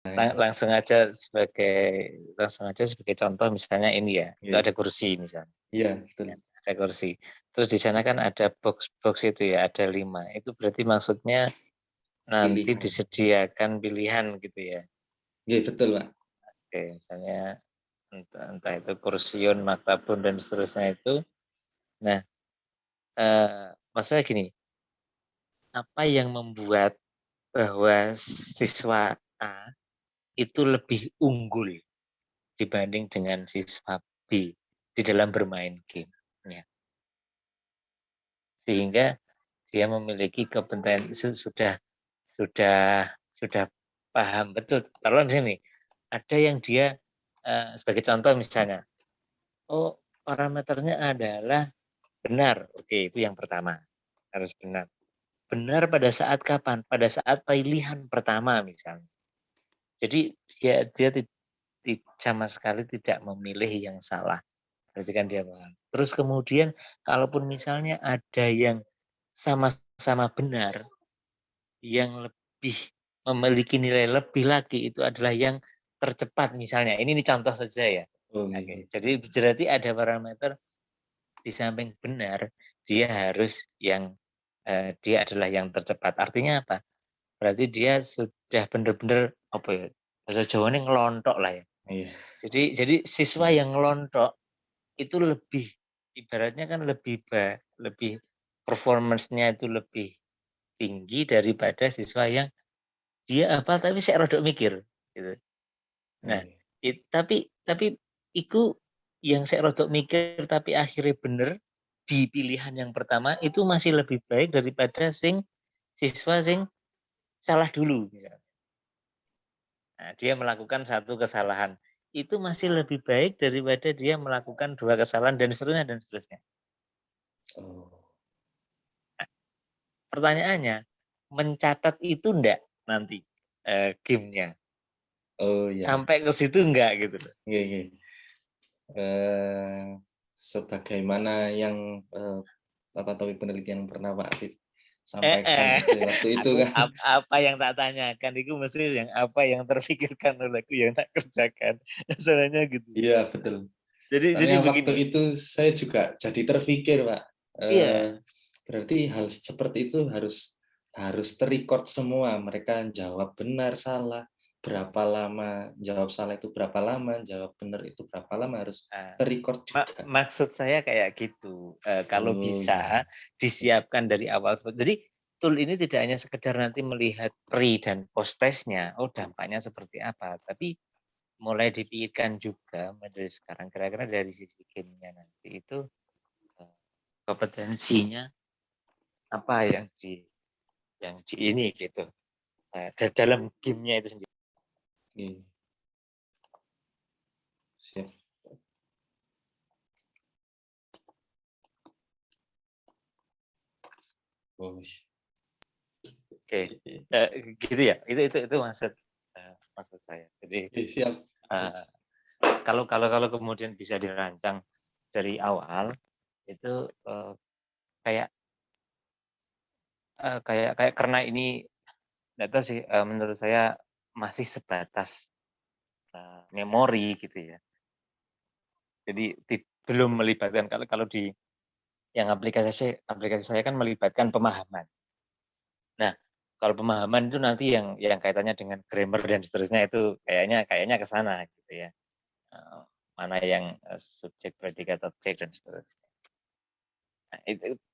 langsung aja sebagai contoh misalnya ini ya, itu Iya. ada kursi misalnya, Iya, betul. ya, ada kursi. Terus di sana kan ada box itu ya, ada 5. Itu berarti maksudnya nanti Pilihan. disediakan pilihan gitu ya. Iya, betul, Pak. Oke, misalnya entah itu kursiun, maktabun dan seterusnya itu. Nah, maksudnya gini, apa yang membuat bahwa siswa A itu lebih unggul dibanding dengan siswa B di dalam bermain game, ya. Sehingga dia memiliki kompetensi sudah paham betul. Kalau di sini ada yang dia sebagai contoh misalnya, oh parameternya adalah benar, oke itu yang pertama harus benar. Benar pada saat kapan? Pada saat pilihan pertama misalnya. Jadi dia sama sekali tidak memilih yang salah. Berarti kan dia paham. Terus kemudian kalaupun misalnya ada yang sama-sama benar, yang lebih memiliki nilai lebih lagi itu adalah yang tercepat misalnya. Ini contoh saja ya. Oh, iya. Oke, jadi berarti ada parameter di samping benar, dia harus yang dia adalah yang tercepat. Artinya apa? Berarti dia sudah benar-benar apa ya? Bahasa Jawanya ngelontok lah ya. Iya. Jadi siswa Iya. yang ngelontok itu lebih ibaratnya kan lebih performance-nya itu lebih tinggi daripada siswa yang dia hafal tapi saya rodok mikir, gitu. Nah, Iya. tapi iku yang saya rodok mikir tapi akhirnya bener di pilihan yang pertama itu masih lebih baik daripada siswa sing salah dulu misalnya. Nah, dia melakukan satu kesalahan, itu masih lebih baik daripada dia melakukan 2 kesalahan dan seterusnya dan seterusnya. Oh. Pertanyaannya, mencatat itu enggak nanti, game-nya? Oh, iya. Sampai ke situ enggak gitu loh? Iya, iya. Sebagaimana yang, topik penelitian pernah Pak Afif sampaikan Heeh, itu waktu itu aku kan. apa yang tak tanyakan itu mesti yang apa yang terpikirkan olehku yang tak kerjakan, masalahnya gitu. Iya, betul. Jadi Soalnya waktu begini, itu saya juga jadi terpikir, Pak, iya, berarti hal seperti itu harus harus semua, mereka jawab benar, salah, berapa lama, jawab salah itu berapa lama, jawab benar itu berapa lama, harus eee, juga. maksud saya kayak gitu, kalau Oh, iya. bisa disiapkan dari awal jadi tool ini tidak hanya sekedar nanti melihat pre dan post test-nya, oh dampaknya seperti apa, tapi mulai dipikirkan juga mulai dari sekarang kira-kira dari sisi game-nya nanti itu, eee, kompetensinya apa yang di ini gitu, dalam game-nya itu sendiri. Iya, siap. Oh, Oke, gitu ya? Itu maksud saya. Jadi, iya, siap. Siap. eee, kalau kemudian bisa dirancang dari awal itu, kayak kayak karena ini nggak tahu sih, menurut saya masih sebatas, memori gitu ya. Jadi belum melibatkan kalau kalau di yang aplikasi saya kan melibatkan pemahaman. Nah, kalau pemahaman itu nanti yang kaitannya dengan grammar dan seterusnya itu kayaknya kayaknya ke sana gitu ya, mana yang, subjek, predikat, objek dan seterusnya. Nah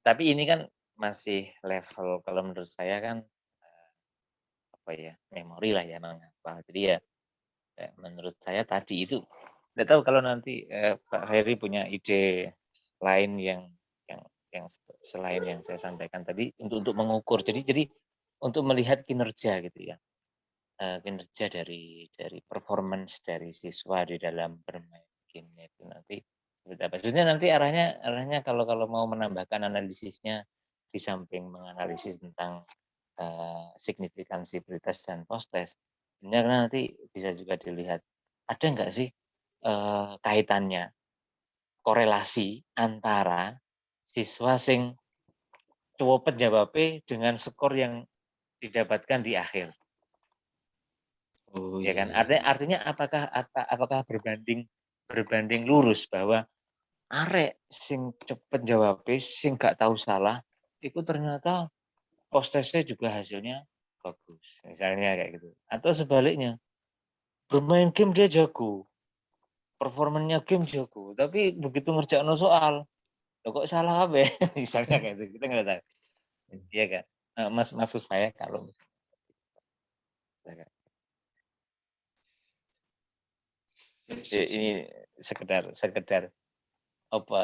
tapi ini kan masih level kalau menurut saya kan, apa ya, memori lah ya menghafal. Jadi ya, menurut saya tadi itu nggak tahu kalau nanti, Pak Heri punya ide lain yang yang selain yang saya sampaikan tadi untuk mengukur. Jadi untuk melihat kinerja gitu ya. Kinerja dari performance dari siswa di dalam bermain game-nya itu nanti seperti apa. Sebenarnya nanti arahnya arahnya kalau kalau mau menambahkan analisisnya di samping menganalisis tentang, signifikansi pretest dan post-test, sebenarnya nanti bisa juga dilihat, ada nggak sih, kaitannya, korelasi antara siswa sing cuwepet jawabe dengan skor yang didapatkan di akhir. Oh, Ya iya kan? iya. Artinya apakah berbanding lurus bahwa arek sing cepet jawabe, sing gak tahu salah, itu ternyata post-testnya juga hasilnya bagus. Misalnya kayak gitu. Atau sebaliknya, bermain game dia jago, performanya game jago, tapi begitu ngerjain soal, loh kok salah apa ya? Misalnya kayak gitu, kita nggak tahu. Iya kan? Maksud saya kalau Sip, sip. ini sekedar apa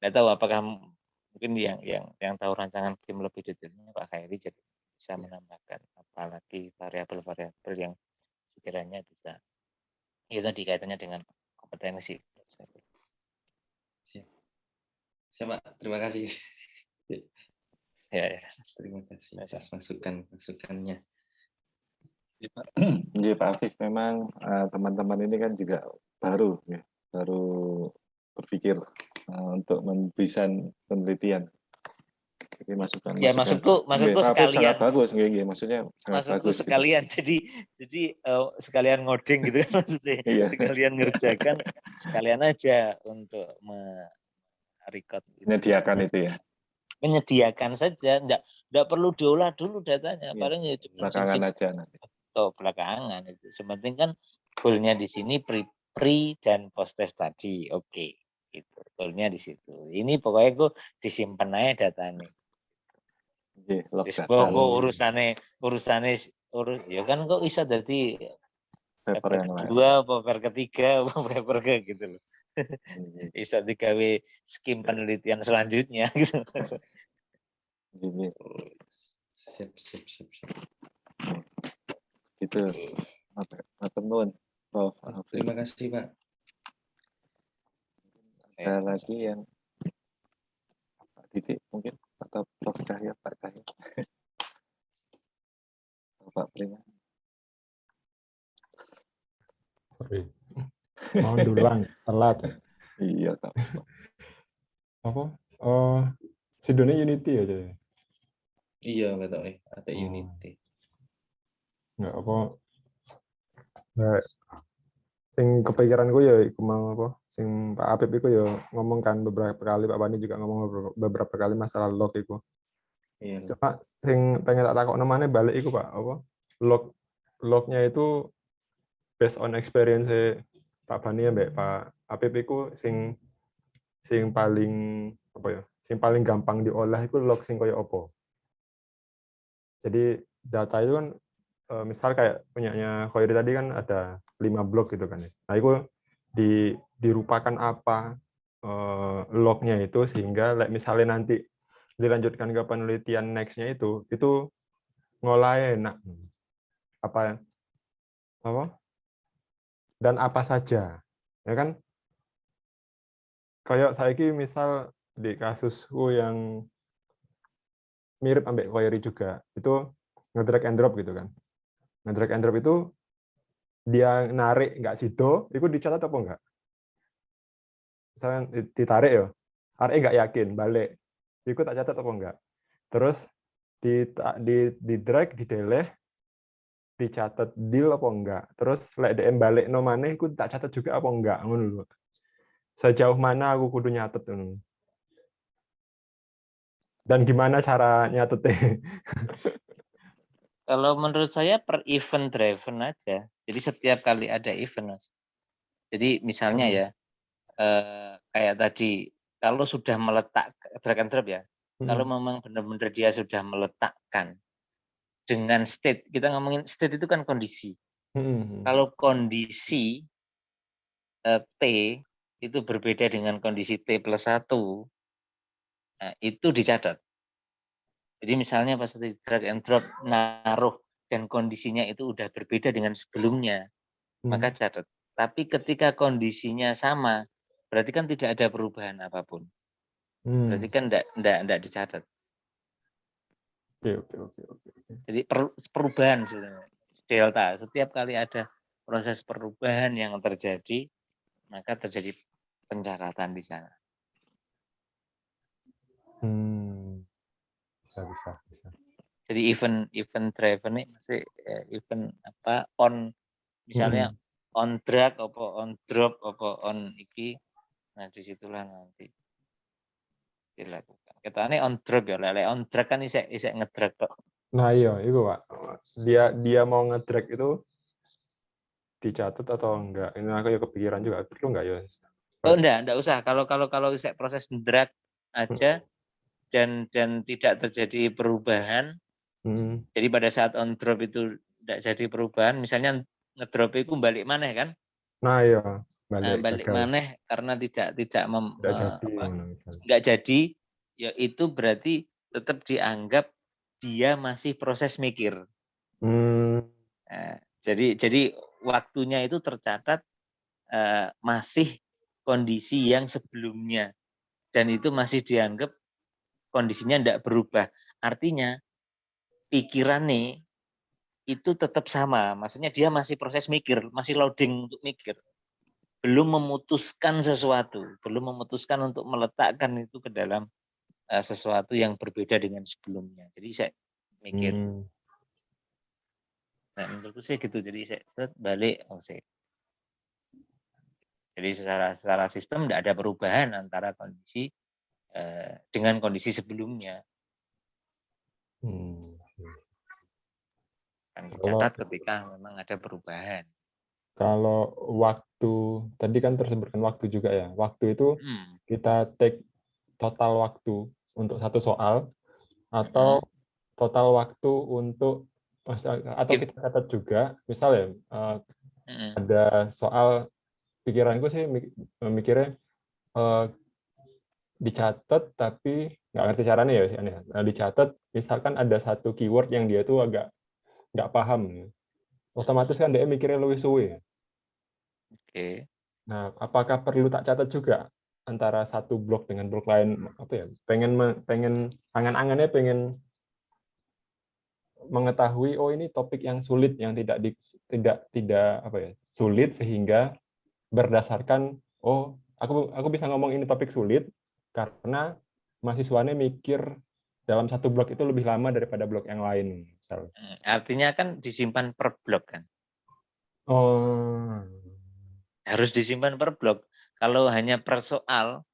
nggak tahu apakah mungkin yang tahu rancangan game lebih detailnya Pak Khairi jadi bisa menambahkan apalagi variabel-variabel yang sekiranya bisa itu tadi kaitannya dengan kompetensi. Siap. Siap, Pak. Terima kasih. Ya, ya. Terima kasih Biasa. atas masukannya. Iya, Pak. Iya, Pak Afif, memang teman-teman ini kan juga baru berpikir untuk mendesain penelitian. Jadi masukan Ya maksudku Pak Afif sangat sekalian bagus, maksudnya sangat bagus gitu. sekalian jadi sekalian ngoding gitu kan maksudnya Iya. sekalian ngerjakan sekalian aja untuk record Menyediakan itu ya. menyediakan saja enggak perlu diolah dulu datanya Iya. paling ya cuma Belakangan aja nanti. atau belakangan itu sepenting kan goalnya di sini pre dan post test tadi oke gitu goalnya di situ ini pokoknya gue disimpan aja datanya Iya, log wis data. urusane ya kan kok bisa jadi Paper paper yang lain. kedua paper ketiga paper kayak gitu loh Iya. bisa digawe skim penelitian selanjutnya gitu. Iya. Sip, sip, sip, sip. Itu matur nuwun. Prof. Terima kasih, Pak. Ada lagi yang Pak Titik mungkin atau Prof. Cahya, Pak Cahya. Pak Prima. Sorry. Mau dulang, telat. Iya, Kak. Apa? Oh, Sidone Unity aja. Iya, nggak tahu ada Oh. Unity. Enggak apa. Nah, sing kepikiran gue ya iku mau apa? Sing Pak Apip iku ya ngomong kan beberapa kali, Pak Bani juga ngomong beberapa kali masalah log iku. Iya. Cuma sing pengen tak takokno maneh balik iku Pak, apa? Lognya itu based on experience Pak Bani ya Mbak Pak Apip iku sing paling apa ya? Sing paling gampang diolah itu log sing koyo apa? Jadi data itu kan misal kayak punyanya Khoiri tadi kan ada 5 blok gitu kan ya. Nah itu dirupakan apa lognya itu sehingga misalnya nanti dilanjutkan ke penelitian next-nya itu ngolahnya enak. Apa dan apa saja. Ya kan? Kayak saya misal di kasusku yang mirip ambek Khoiri juga, itu nge-drag and drop gitu kan. Nge-drag and drop itu dia narik nggak sido, itu dicatat apa enggak? Misalnya ditarik ya, arek nggak yakin, balik. Itu tak catat apa enggak? Terus di drag, di deleh, dicatat deal apa enggak? Terus lek DM balik no maneh iku tak catat juga apa enggak? Ngono lho. Sejauh mana aku kudu nyatet ngono. Dan gimana cara nyatetnya? Kalau menurut saya per event driven aja. Jadi setiap kali ada event, Mas. Jadi misalnya ya, kayak tadi, kalau sudah meletak drag and drop ya, kalau memang benar-benar dia sudah meletakkan dengan state, kita ngomongin state itu kan kondisi. Kalau kondisi T itu berbeda dengan kondisi T plus 1, nah, itu dicatat. Jadi misalnya pas drag and drop naruh dan kondisinya itu udah berbeda dengan sebelumnya, maka catat. Tapi ketika kondisinya sama, berarti kan tidak ada perubahan apapun. Berarti kan enggak dicatat. Oke. Jadi perubahan sebenarnya. Delta, setiap kali ada proses perubahan yang terjadi, maka terjadi pencatatan di sana. Bisa. Jadi event driver nih masih event apa on misalnya on drag apa on drop apa on iki. Nah, disitulah nanti dilakukan. Ketane on drop ya, lele on drag kan isek ngedrag kok. Nah iya, itu Pak. Dia mau nge-drag itu dicatat atau enggak? Ini aku ya kepikiran juga, perlu enggak ya? Oh enggak usah. Kalau isek proses drag aja dan tidak terjadi perubahan. Jadi pada saat on drop itu tidak jadi perubahan, misalnya ngedrop itu balik maneh kan? Nah iya, balik maneh karena tidak nggak jadi, ya itu berarti tetap dianggap dia masih proses mikir. Nah, jadi waktunya itu tercatat masih kondisi yang sebelumnya dan itu masih dianggap kondisinya tidak berubah. Artinya pikiran nih itu tetap sama, maksudnya dia masih proses mikir, masih loading untuk mikir. Belum memutuskan sesuatu, belum memutuskan untuk meletakkan itu ke dalam sesuatu yang berbeda dengan sebelumnya. Jadi saya mikir, nah menurutku sih gitu. Jadi saya balik, jadi secara sistem tidak ada perubahan antara kondisi dengan kondisi sebelumnya. Kan dicatat ketika memang ada perubahan. Kalau waktu, tadi kan tersebutkan waktu juga ya. Waktu itu kita take total waktu untuk satu soal, atau total waktu untuk, atau kita catat juga, misalnya ada soal, pikiranku sih mikirnya dicatat tapi nggak ngerti caranya ya sih, dicatat misalkan ada satu keyword yang dia tuh agak nggak paham, otomatis kan dia mikirnya lebih suwe. Oke. Nah, apakah perlu tak catat juga antara satu blok dengan blok lain? Apa ya? Pengen angan-angannya pengen mengetahui, oh ini topik yang sulit yang tidak apa ya, sulit sehingga berdasarkan, oh aku bisa ngomong ini topik sulit karena mahasiswanya mikir dalam satu blok itu lebih lama daripada blok yang lain. Misalnya. Artinya kan disimpan per blok kan? Oh. Harus disimpan per blok. Kalau hanya per soal,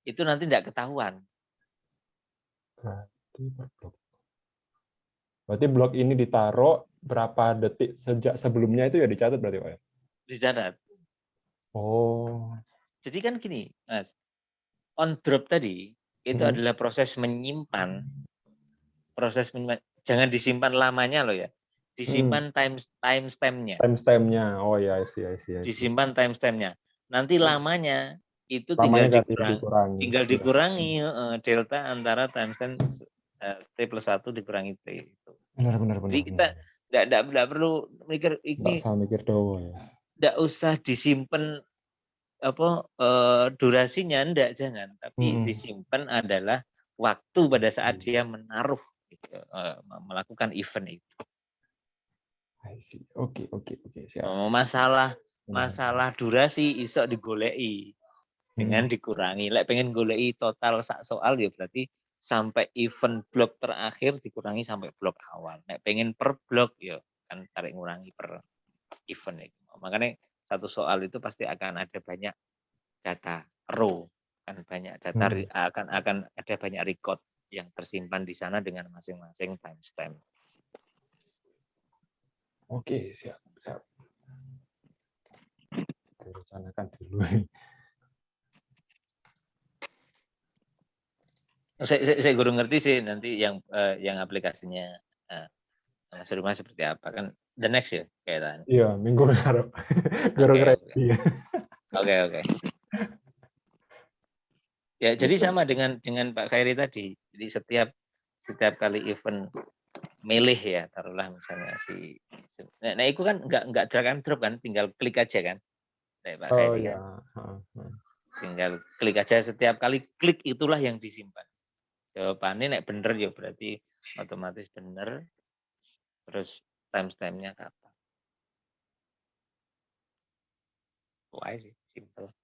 itu nanti tidak ketahuan. Berarti blok ini ditaruh berapa detik sejak sebelumnya itu ya dicatat berarti Pak ya? Dicatat. Oh. Jadi kan gini, Mas. On drop tadi itu adalah proses menyimpan. Jangan disimpan lamanya loh ya. Disimpan timestamp-nya. Timestamp-nya. Oh ya, I see. Disimpan timestamp-nya. Nanti lamanya itu Lamanya tinggal dikurangi delta antara timestamp T+1 dikurangi T itu. Benar. Jadi kita tidak perlu mikir ini. Nggak usah mikir doang ya. Tidak usah disimpan durasinya, jangan. Tapi disimpan adalah waktu pada saat dia menaruh, melakukan event itu. Oke. Siap. Masalah durasi iso digoleki dengan dikurangi. Lek pengen goleki total sak soal ya berarti sampai event blok terakhir dikurangi sampai blok awal. Lek pengen per blok ya kan tarik ngurangi per event itu. Makanya satu soal itu pasti akan ada banyak data row, kan banyak data akan ada banyak record yang tersimpan di sana dengan masing-masing timestamp. Oke, siap. Direncanakan dulu. Saya guru ngerti sih nanti yang aplikasinya Mas Rumah seperti apa kan the next ya kayak tadi. Iya, minggu harap. Oke. Ya jadi sama dengan Pak Khairi tadi. Jadi setiap kali event milih ya taruhlah misalnya nah itu kan nggak drag and drop kan, tinggal klik aja kan. Pak Khairi kan. Tinggal klik aja, setiap kali klik itulah yang disimpan. Jawabannya nek bener ya berarti otomatis bener. Terus timestamp-nya kapan. Wah sih, simple.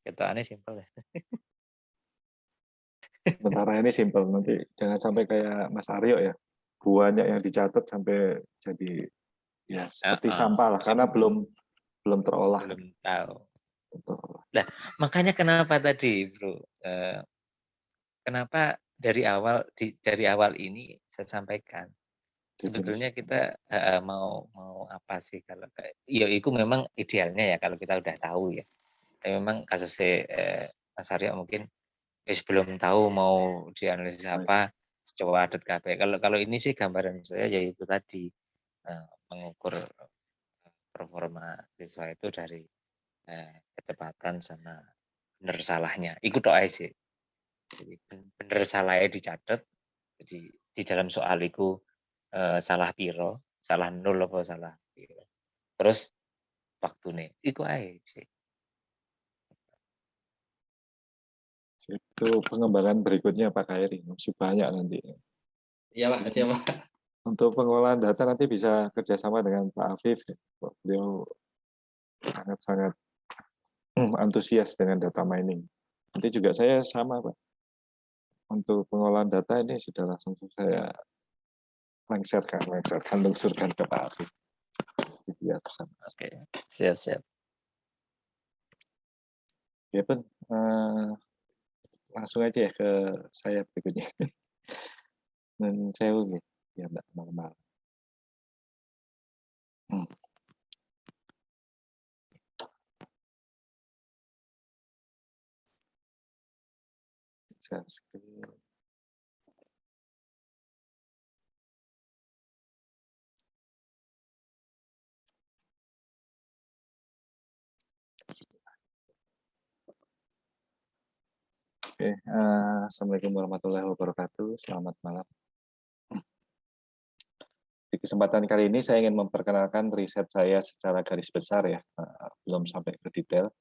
Ketaannya simple ya. Sementara ini simpel, nanti jangan sampai kayak Mas Aryo ya, banyak yang dicatat sampai jadi ya seperti Heeh, sampah lah, karena belum terolah. belum tahu. Betul. Nah, makanya kenapa tadi, Bro, kenapa dari awal ini saya sampaikan, sebetulnya Definisi. kita mau apa sih kalau kayak ya itu memang idealnya ya kalau kita udah tahu ya. Tapi memang kasusnya Mas Aryo mungkin belum tahu mau dianalisis Baik. apa, coba adat kabeh. Kalau ini sih gambaran saya yaitu tadi mengukur performa siswa itu dari kecepatan sama bener salahnya. Ikut tok ae sih. Jadi bener salahnya dicatat. Jadi di dalam soal itu salah piro, salah nol apa salah piro. Terus waktune iku ae sih. Itu pengembangan berikutnya Pak Khairi, masih banyak nanti. Iya Pak, iya Pak. Untuk pengolahan data nanti bisa kerjasama dengan Pak Afif. Beliau sangat-sangat antusias dengan data mining. Nanti juga saya sama Pak. Untuk pengolahan data ini sudah langsung saya lengserkan ke Pak Afif. Jadi ya bersama. Oke, siap. Ya pun langsung aja ya ke saya berikutnya. Dan saya ulangi, ya enggak normal. Share screen. Oke, Assalamualaikum warahmatullahi wabarakatuh. Selamat malam. Di kesempatan kali ini saya ingin memperkenalkan riset saya secara garis besar ya, belum sampai ke detail.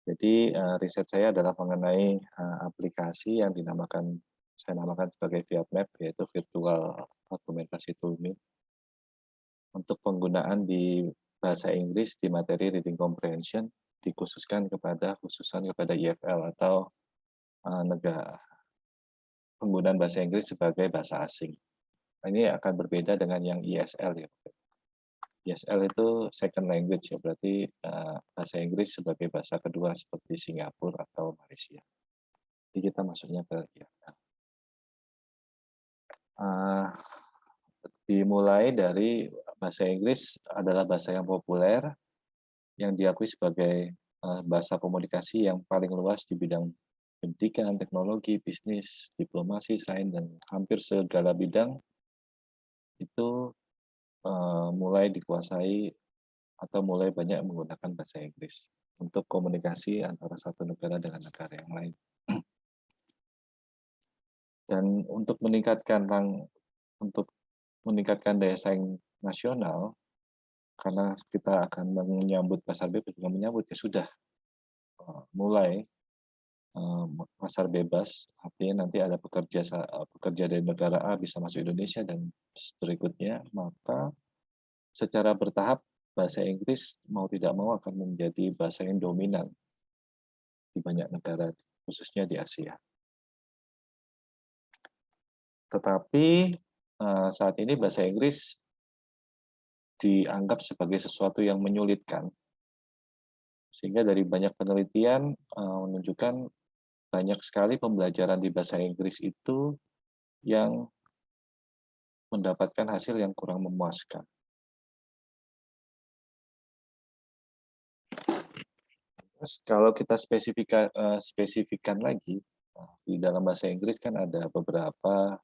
Jadi riset saya adalah mengenai aplikasi yang saya namakan sebagai ViatMap, yaitu Virtual Argumentasi Toolkit, untuk penggunaan di bahasa Inggris di materi Reading Comprehension, khususan kepada EFL atau negara penggunaan bahasa Inggris sebagai bahasa asing. Ini akan berbeda dengan yang ESL ya. ESL itu second language ya, berarti bahasa Inggris sebagai bahasa kedua seperti Singapura atau Malaysia. Jadi kita masuknya ke EFL. Dimulai dari bahasa Inggris adalah bahasa yang populer, yang diakui sebagai bahasa komunikasi yang paling luas di bidang pendidikan, teknologi, bisnis, diplomasi, sains, dan hampir segala bidang itu mulai dikuasai atau mulai banyak menggunakan bahasa Inggris untuk komunikasi antara satu negara dengan negara yang lain. Dan untuk meningkatkan daya saing nasional, karena kita akan menyambut pasar bebas, bukan menyambut ya sudah mulai pasar bebas, artinya nanti ada pekerja dari negara A bisa masuk Indonesia dan berikutnya, maka secara bertahap bahasa Inggris mau tidak mau akan menjadi bahasa yang dominan di banyak negara, khususnya di Asia. Tetapi saat ini bahasa Inggris dianggap sebagai sesuatu yang menyulitkan, sehingga dari banyak penelitian menunjukkan banyak sekali pembelajaran di bahasa Inggris itu yang mendapatkan hasil yang kurang memuaskan. Terus kalau kita spesifikkan lagi, di dalam bahasa Inggris kan ada beberapa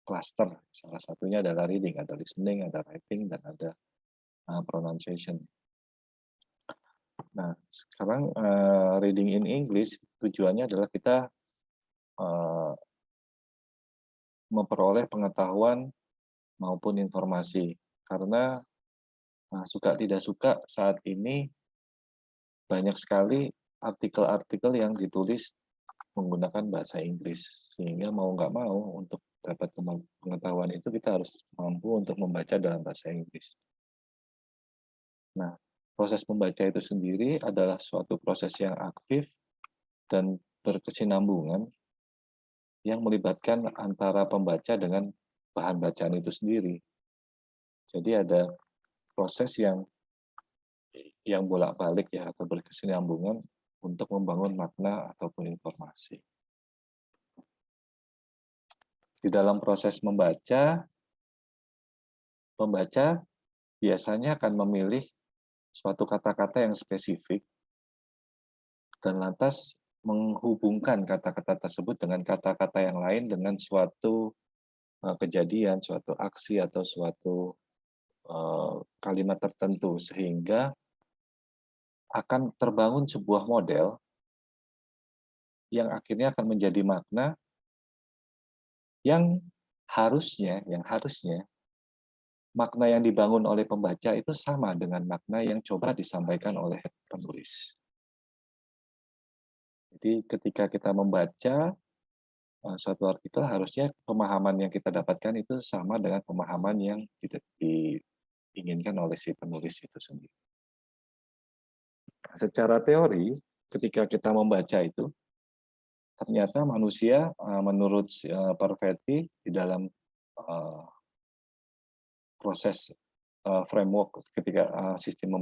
cluster. Salah satunya adalah reading, ada listening, ada writing, dan ada pronunciation. Nah, sekarang reading in English tujuannya adalah kita memperoleh pengetahuan maupun informasi. Karena suka tidak suka saat ini banyak sekali artikel-artikel yang ditulis menggunakan bahasa Inggris. Sehingga mau nggak mau untuk dapat pengetahuan itu kita harus mampu untuk membaca dalam bahasa Inggris. Nah, proses membaca itu sendiri adalah suatu proses yang aktif dan berkesinambungan yang melibatkan antara pembaca dengan bahan bacaan itu sendiri. Jadi ada proses yang bolak-balik ya, atau berkesinambungan untuk membangun makna ataupun informasi. Di dalam proses membaca, pembaca biasanya akan memilih suatu kata-kata yang spesifik dan lantas menghubungkan kata-kata tersebut dengan kata-kata yang lain dengan suatu kejadian, suatu aksi, atau suatu kalimat tertentu, sehingga akan terbangun sebuah model yang akhirnya akan menjadi makna yang harusnya makna yang dibangun oleh pembaca itu sama dengan makna yang coba disampaikan oleh penulis. Jadi ketika kita membaca suatu artikel, harusnya pemahaman yang kita dapatkan itu sama dengan pemahaman yang diinginkan oleh si penulis itu sendiri. Secara teori, ketika kita membaca itu, ternyata manusia menurut Parfetti di dalam proses framework ketika sistem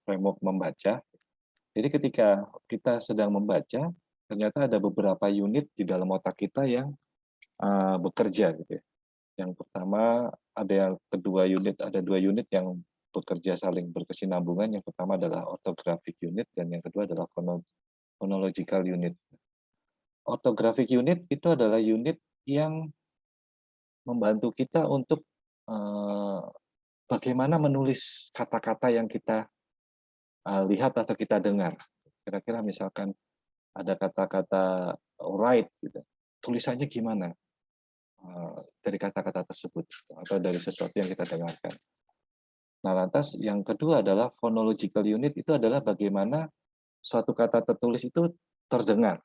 framework membaca. Jadi ketika kita sedang membaca, ternyata ada beberapa unit di dalam otak kita yang bekerja gitu ya. Yang pertama ada dua unit yang bekerja saling berkesinambungan. Yang pertama adalah orthographic unit dan yang kedua adalah phonological unit. Orthographic unit itu adalah unit yang membantu kita untuk bagaimana menulis kata-kata yang kita lihat atau kita dengar. Kira-kira misalkan ada kata-kata write, gitu. Tulisannya gimana dari kata-kata tersebut atau dari sesuatu yang kita dengarkan. Nah, lantas yang kedua adalah phonological unit, itu adalah bagaimana suatu kata tertulis itu terdengar.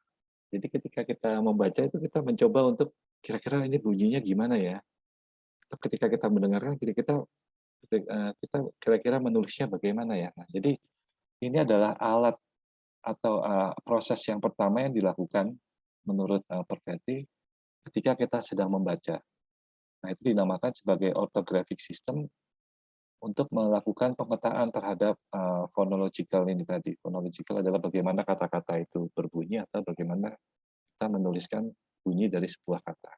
Jadi ketika kita membaca itu kita mencoba untuk kira-kira ini bunyinya gimana ya. Ketika kita mendengarkan, kita kira-kira menulisnya bagaimana ya. Nah, jadi ini adalah alat atau proses yang pertama yang dilakukan menurut Parfetti ketika kita sedang membaca. Nah, itu dinamakan sebagai orthographic system untuk melakukan pemetaan terhadap phonological ini tadi. Phonological adalah bagaimana kata-kata itu berbunyi atau bagaimana kita menuliskan bunyi dari sebuah kata.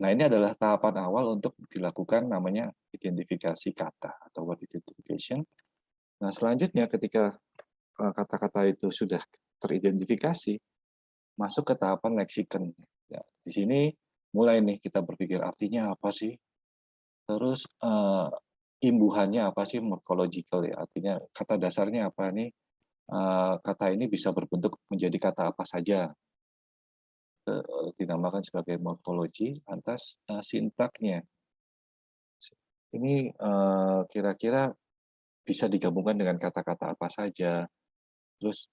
Nah, ini adalah tahapan awal untuk dilakukan namanya identifikasi kata atau word identification. Nah, selanjutnya ketika kata-kata itu sudah teridentifikasi, masuk ke tahapan leksikon. Ya, di sini mulai nih kita berpikir artinya apa sih? Terus imbuhannya apa sih, morphological ya, artinya kata dasarnya apa nih? Kata ini bisa berbentuk menjadi kata apa saja. Dinamakan sebagai morfologi. Lantas sintaknya. Ini kira-kira bisa digabungkan dengan kata-kata apa saja. Terus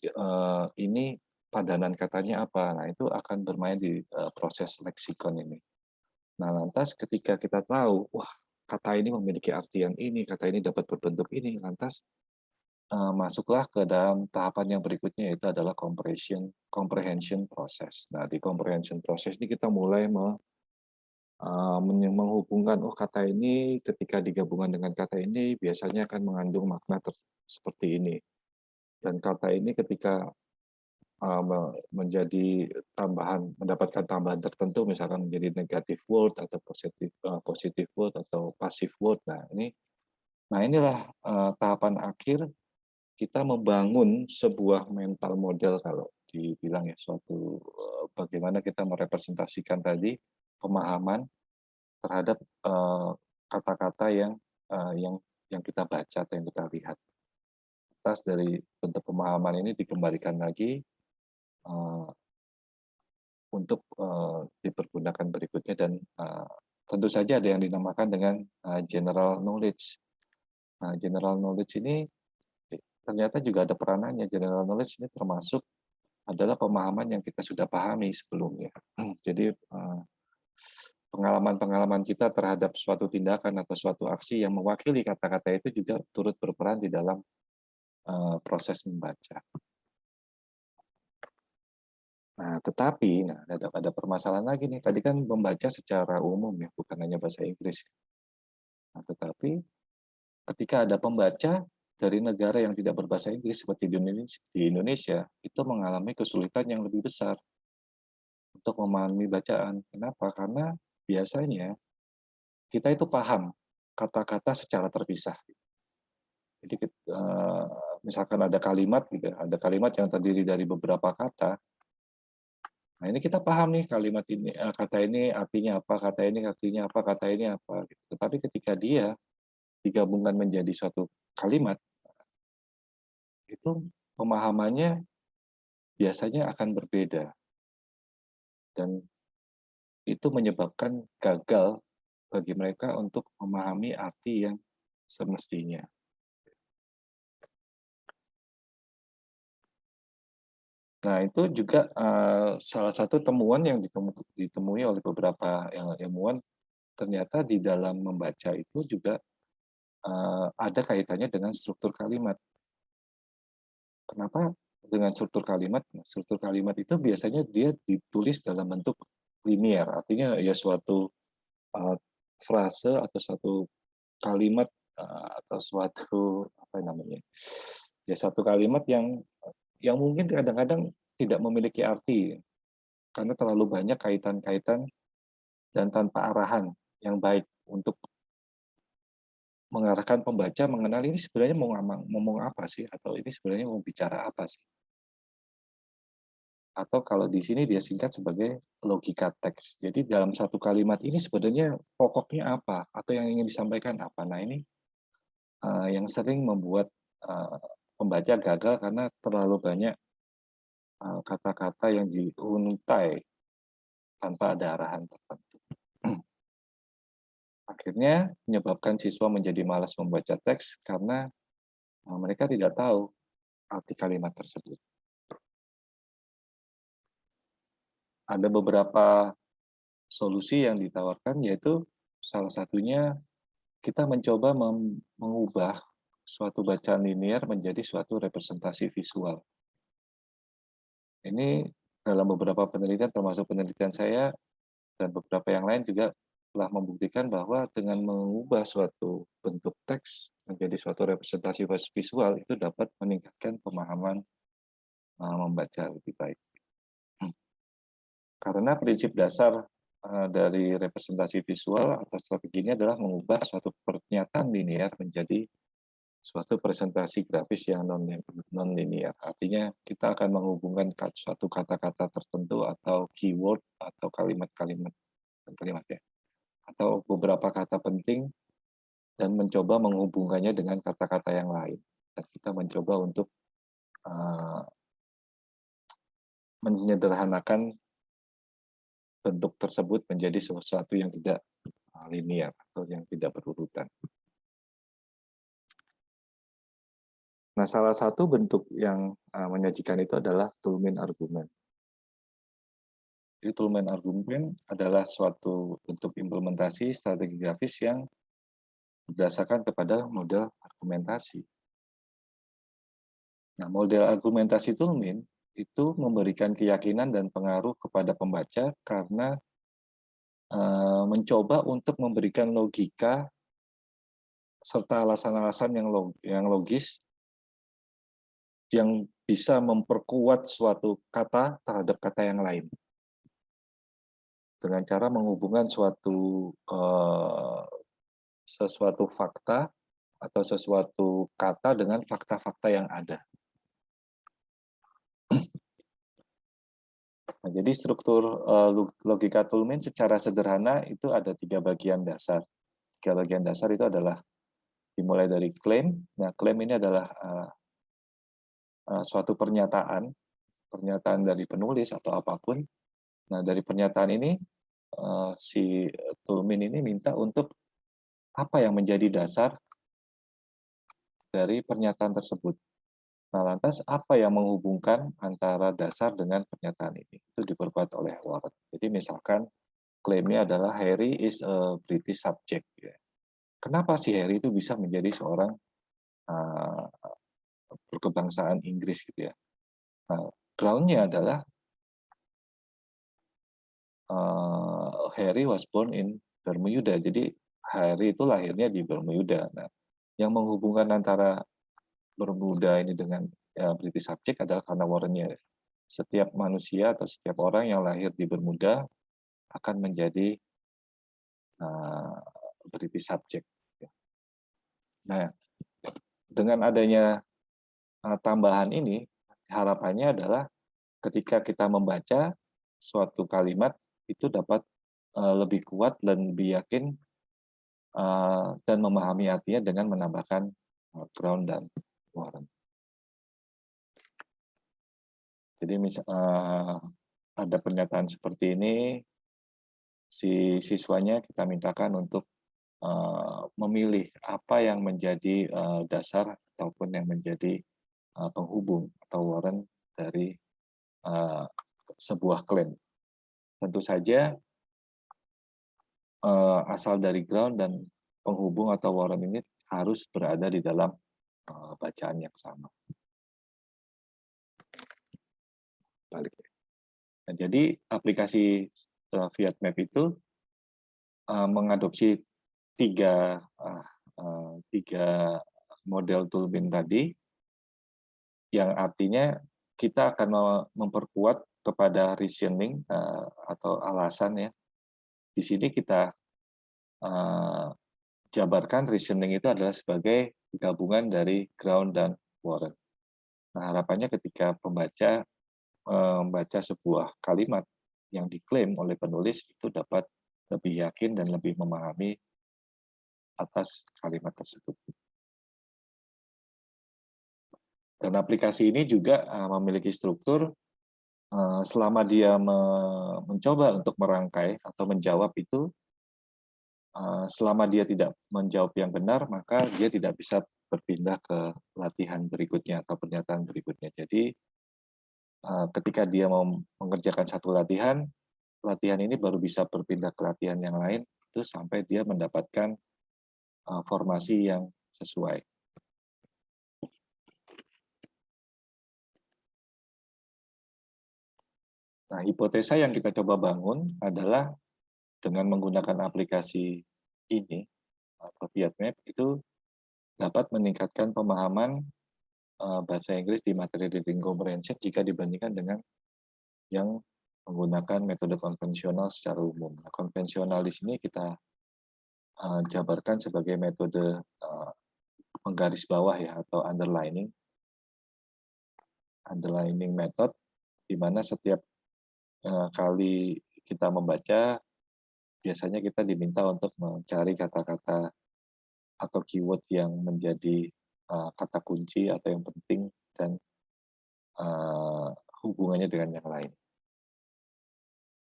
ini padanan katanya apa? Nah, itu akan bermain di proses leksikon ini. Nah, lantas ketika kita tahu, wah, kata ini memiliki artian ini, kata ini dapat berbentuk ini, lantas masuklah ke dalam tahapan yang berikutnya, yaitu adalah comprehension process. Nah, di comprehension process ini kita mulai menghubungkan, oh, kata ini ketika digabungkan dengan kata ini biasanya akan mengandung makna seperti ini. Dan kata ini ketika mendapatkan tambahan tertentu, misalkan menjadi negative word atau positive word atau passive word. Nah, inilah tahapan akhir kita membangun sebuah mental model, kalau dibilang ya, suatu bagaimana kita merepresentasikan tadi pemahaman terhadap kata-kata yang kita baca atau yang kita lihat. Atas dari bentuk pemahaman ini dikembalikan lagi untuk dipergunakan berikutnya, dan tentu saja ada yang dinamakan dengan general knowledge. Nah, general knowledge ini ternyata juga ada peranannya. General knowledge ini termasuk adalah pemahaman yang kita sudah pahami sebelumnya. Jadi pengalaman-pengalaman kita terhadap suatu tindakan atau suatu aksi yang mewakili kata-kata itu juga turut berperan di dalam proses membaca. Nah, tetapi ada permasalahan lagi nih. Tadi kan membaca secara umum ya, bukan hanya bahasa Inggris. Nah, tetapi ketika ada pembaca dari negara yang tidak berbahasa Inggris seperti di Indonesia, itu mengalami kesulitan yang lebih besar untuk memahami bacaan. Kenapa? Karena biasanya kita itu paham kata-kata secara terpisah. Jadi misalkan ada kalimat gitu, ada kalimat yang terdiri dari beberapa kata. Nah, ini kita paham nih kalimat ini, kata ini artinya apa, kata ini artinya apa, kata ini apa. Gitu. Tetapi ketika dia digabungkan menjadi suatu kalimat, itu pemahamannya biasanya akan berbeda. Dan itu menyebabkan gagal bagi mereka untuk memahami arti yang semestinya. Nah, itu juga salah satu temuan yang ditemui oleh beberapa ilmuwan, ternyata di dalam membaca itu juga ada kaitannya dengan struktur kalimat. Kenapa dengan struktur kalimat? Nah, struktur kalimat itu biasanya dia ditulis dalam bentuk linier, artinya ya suatu frase atau suatu kalimat atau suatu apa namanya? Ya suatu kalimat yang mungkin kadang-kadang tidak memiliki arti karena terlalu banyak kaitan-kaitan dan tanpa arahan yang baik untuk mengarahkan pembaca mengenal ini sebenarnya mau ngomong apa sih, atau ini sebenarnya mau bicara apa sih. Atau kalau di sini dia singkat sebagai logika teks. Jadi dalam satu kalimat ini sebenarnya pokoknya apa, atau yang ingin disampaikan apa. Nah ini yang sering membuat pembaca gagal karena terlalu banyak kata-kata yang diuntai tanpa ada arahan tertentu. Akhirnya menyebabkan siswa menjadi malas membaca teks karena mereka tidak tahu arti kalimat tersebut. Ada beberapa solusi yang ditawarkan, yaitu salah satunya kita mencoba mengubah suatu bacaan linear menjadi suatu representasi visual. Ini dalam beberapa penelitian, termasuk penelitian saya dan beberapa yang lain juga telah membuktikan bahwa dengan mengubah suatu bentuk teks menjadi suatu representasi visual itu dapat meningkatkan pemahaman membaca lebih baik. Karena prinsip dasar dari representasi visual atau strategi ini adalah mengubah suatu pernyataan linear menjadi suatu presentasi grafis yang non-linear. Artinya kita akan menghubungkan suatu kata-kata tertentu atau keyword atau kalimat-kalimat atau beberapa kata penting dan mencoba menghubungkannya dengan kata-kata yang lain. Dan kita mencoba untuk menyederhanakan bentuk tersebut menjadi sesuatu yang tidak linear atau yang tidak berurutan. Nah, salah satu bentuk yang menyajikan itu adalah Toulmin argumen. Jadi Toulmin argumen adalah suatu bentuk implementasi strategi grafis yang berdasarkan kepada model argumentasi. Nah, model argumentasi Toulmin itu memberikan keyakinan dan pengaruh kepada pembaca karena mencoba untuk memberikan logika serta alasan-alasan yang logis yang bisa memperkuat suatu kata terhadap kata yang lain dengan cara menghubungkan sesuatu fakta atau sesuatu kata dengan fakta-fakta yang ada. Nah, jadi struktur logika Toulmin secara sederhana itu ada 3 bagian dasar. 3 bagian dasar itu adalah dimulai dari klaim. Nah, klaim ini adalah suatu pernyataan dari penulis atau apapun. Nah, dari pernyataan ini si Toulmin ini minta untuk apa yang menjadi dasar dari pernyataan tersebut. Nah, lantas apa yang menghubungkan antara dasar dengan pernyataan ini? Itu diperkuat oleh Warren. Jadi misalkan klaimnya adalah Harry is a British subject. Kenapa si Harry itu bisa menjadi seorang berkebangsaan Inggris gitu ya? Nah, ground-nya adalah Harry was born in Bermuda. Jadi Harry itu lahirnya di Bermuda. Nah, yang menghubungkan antara Bermuda ini dengan British subject adalah karena warnanya. Setiap manusia atau setiap orang yang lahir di Bermuda akan menjadi British subject. Nah, dengan adanya tambahan ini, harapannya adalah ketika kita membaca suatu kalimat itu dapat lebih kuat dan lebih yakin dan memahami artinya dengan menambahkan ground dan warren. Jadi ada pernyataan seperti ini, si siswanya kita mintakan untuk memilih apa yang menjadi dasar ataupun yang menjadi penghubung atau warren dari sebuah klaim. Tentu saja asal dari ground dan penghubung atau warren ini harus berada di dalam bacaan yang sama. Balik. Nah, jadi aplikasi Vietmap itu mengadopsi tiga model toolbin tadi, yang artinya kita akan memperkuat kepada reasoning atau alasan ya. Di sini kita jabarkan reasoning itu adalah sebagai gabungan dari ground dan warren. Nah, harapannya ketika pembaca membaca sebuah kalimat yang diklaim oleh penulis itu dapat lebih yakin dan lebih memahami atas kalimat tersebut. Dan aplikasi ini juga memiliki struktur selama dia mencoba untuk merangkai atau menjawab itu, selama dia tidak menjawab yang benar, maka dia tidak bisa berpindah ke latihan berikutnya atau pernyataan berikutnya. Jadi ketika dia mau mengerjakan satu latihan ini baru bisa berpindah ke latihan yang lain itu sampai dia mendapatkan formasi yang sesuai. Nah, hipotesa yang kita coba bangun adalah dengan menggunakan aplikasi ini atau Vietmap itu dapat meningkatkan pemahaman bahasa Inggris di materi reading comprehension jika dibandingkan dengan yang menggunakan metode konvensional secara umum. Nah, konvensional di sini kita jabarkan sebagai metode menggaris bawah ya atau underlining method, di mana setiap kali kita membaca biasanya kita diminta untuk mencari kata-kata atau keyword yang menjadi kata kunci atau yang penting dan hubungannya dengan yang lain.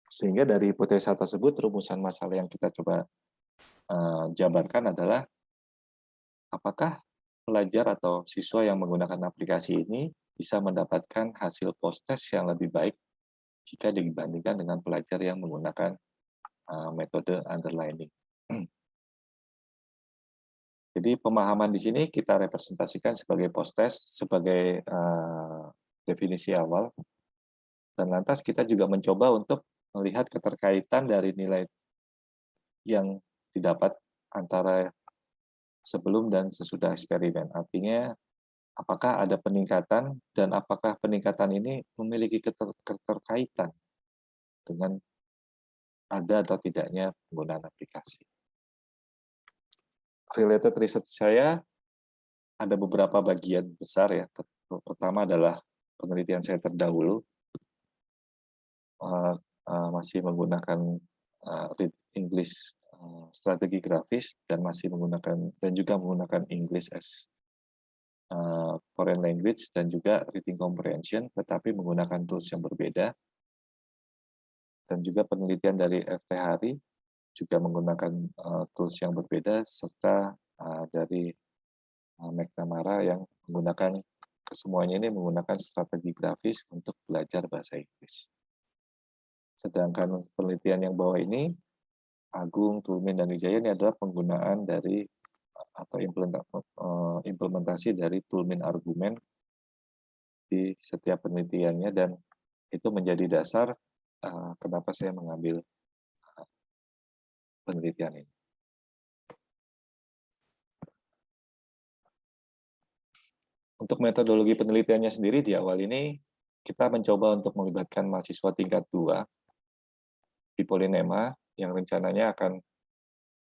Sehingga dari hipotesa tersebut, rumusan masalah yang kita coba jabarkan adalah apakah pelajar atau siswa yang menggunakan aplikasi ini bisa mendapatkan hasil post-test yang lebih baik jika dibandingkan dengan pelajar yang menggunakan metode underlining. Jadi pemahaman di sini kita representasikan sebagai post-test, sebagai definisi awal, dan lantas kita juga mencoba untuk melihat keterkaitan dari nilai yang didapat antara sebelum dan sesudah eksperimen. Artinya, apakah ada peningkatan dan apakah peningkatan ini memiliki keterkaitan dengan ada atau tidaknya penggunaan aplikasi. Related research saya ada beberapa bagian besar ya. Pertama adalah penelitian saya terdahulu masih menggunakan read English strategi grafis dan masih menggunakan dan juga menggunakan English as foreign language dan juga reading comprehension, tetapi menggunakan tools yang berbeda. Dan juga penelitian dari FT Hari juga menggunakan tools yang berbeda, serta dari McNamara yang menggunakan kesemuanya ini menggunakan strategi grafis untuk belajar bahasa Inggris. Sedangkan penelitian yang bawah ini, Agung, Tulmin, dan Wijaya ini adalah penggunaan dari atau implementasi dari Tulmin argumen di setiap penelitiannya, dan itu menjadi dasar kenapa saya mengambil penelitian ini. Untuk metodologi penelitiannya sendiri di awal ini, kita mencoba untuk melibatkan mahasiswa tingkat 2 di Polinema, yang rencananya akan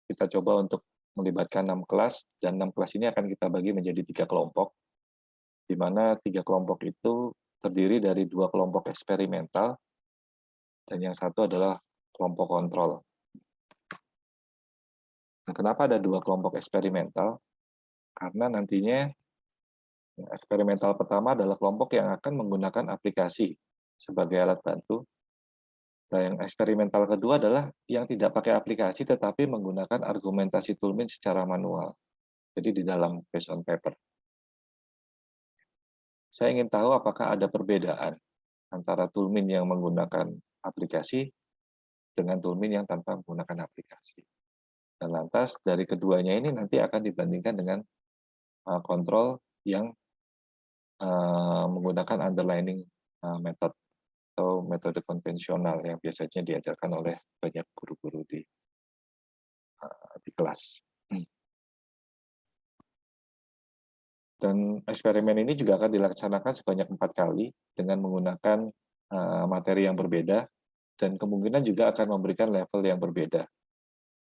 kita coba untuk melibatkan 6 kelas, dan 6 kelas ini akan kita bagi menjadi 3 kelompok, di mana 3 kelompok itu terdiri dari 2 kelompok eksperimental, dan yang satu adalah kelompok kontrol. Nah, kenapa ada 2 kelompok eksperimental? Karena nantinya eksperimental pertama adalah kelompok yang akan menggunakan aplikasi sebagai alat bantu. Dan yang eksperimental kedua adalah yang tidak pakai aplikasi tetapi menggunakan argumentasi toolmin secara manual. Jadi di dalam based on paper. Saya ingin tahu apakah ada perbedaan antara toolmin yang menggunakan aplikasi dengan toolmin yang tanpa menggunakan aplikasi. Dan lantas dari keduanya ini nanti akan dibandingkan dengan kontrol yang menggunakan underlining method atau metode konvensional yang biasanya diajarkan oleh banyak guru-guru di kelas. Dan eksperimen ini juga akan dilaksanakan sebanyak 4 kali dengan menggunakan materi yang berbeda, dan kemungkinan juga akan memberikan level yang berbeda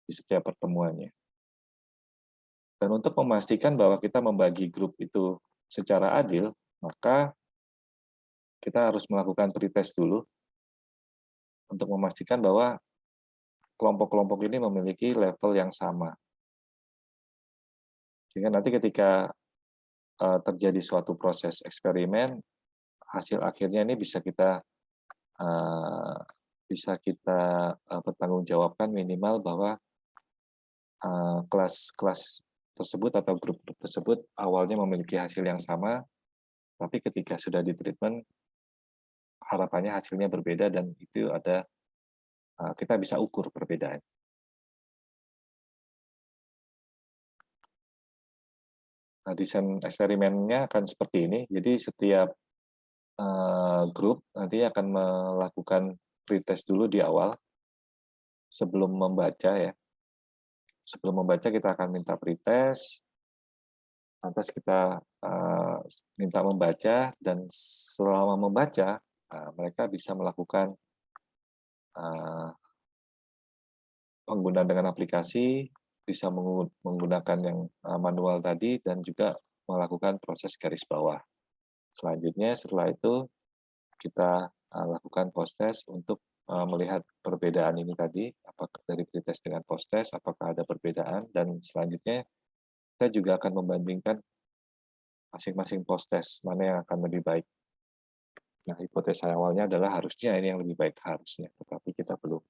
di setiap pertemuannya. Dan untuk memastikan bahwa kita membagi grup itu secara adil, maka kita harus melakukan pretest dulu untuk memastikan bahwa kelompok-kelompok ini memiliki level yang sama. Sehingga nanti ketika terjadi suatu proses eksperimen, hasil akhirnya ini bisa kita pertanggungjawabkan minimal bahwa kelas-kelas tersebut atau grup-grup tersebut awalnya memiliki hasil yang sama, tapi ketika sudah di treatment, harapannya hasilnya berbeda, dan itu ada kita bisa ukur perbedaan. Nah, desain eksperimennya akan seperti ini. Jadi setiap grup nanti akan melakukan pretest dulu di awal sebelum membaca ya. Sebelum membaca kita akan minta pretest, lantas kita minta membaca, dan selama membaca mereka bisa melakukan penggunaan dengan aplikasi, bisa menggunakan yang manual tadi, dan juga melakukan proses garis bawah. Selanjutnya setelah itu kita lakukan post-test untuk melihat perbedaan ini tadi, apakah dari pretest dengan post-test, apakah ada perbedaan, dan selanjutnya kita juga akan membandingkan masing-masing post-test, mana yang akan lebih baik. Nah, hipotesa awalnya adalah harusnya ini yang lebih baik, harusnya, tetapi kita belum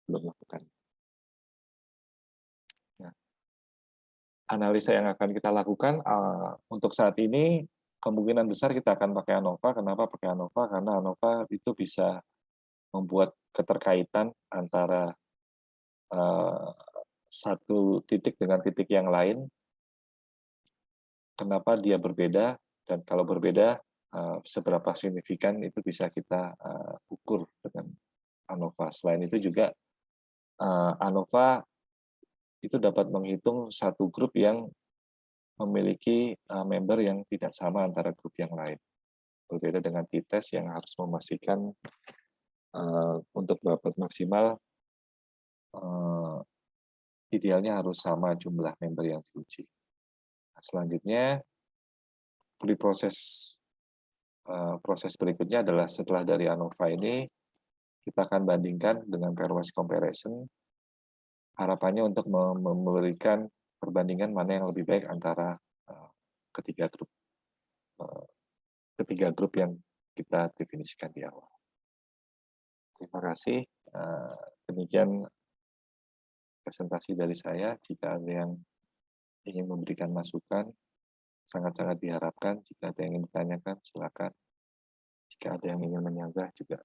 lakukan. Nah, analisa yang akan kita lakukan untuk saat ini, kemungkinan besar kita akan pakai ANOVA. Kenapa pakai ANOVA? Karena ANOVA itu bisa membuat keterkaitan antara satu titik dengan titik yang lain. Kenapa dia berbeda, dan kalau berbeda, seberapa signifikan itu bisa kita ukur dengan ANOVA. Selain itu juga, ANOVA itu dapat menghitung satu grup yang memiliki member yang tidak sama antara grup yang lain. Berbeda dengan t-test yang harus memastikan untuk dapat maksimal, idealnya harus sama jumlah member yang diuji. Nah, selanjutnya, proses berikutnya adalah setelah dari ANOVA ini, kita akan bandingkan dengan pairwise comparison. Harapannya untuk memberikan perbandingan mana yang lebih baik antara ketiga grup yang kita definisikan di awal. Terima kasih. Demikian presentasi dari saya. Jika ada yang ingin memberikan masukan, sangat-sangat diharapkan. Jika ada yang ingin ditanyakan, silakan. Jika ada yang ingin menyanggah juga,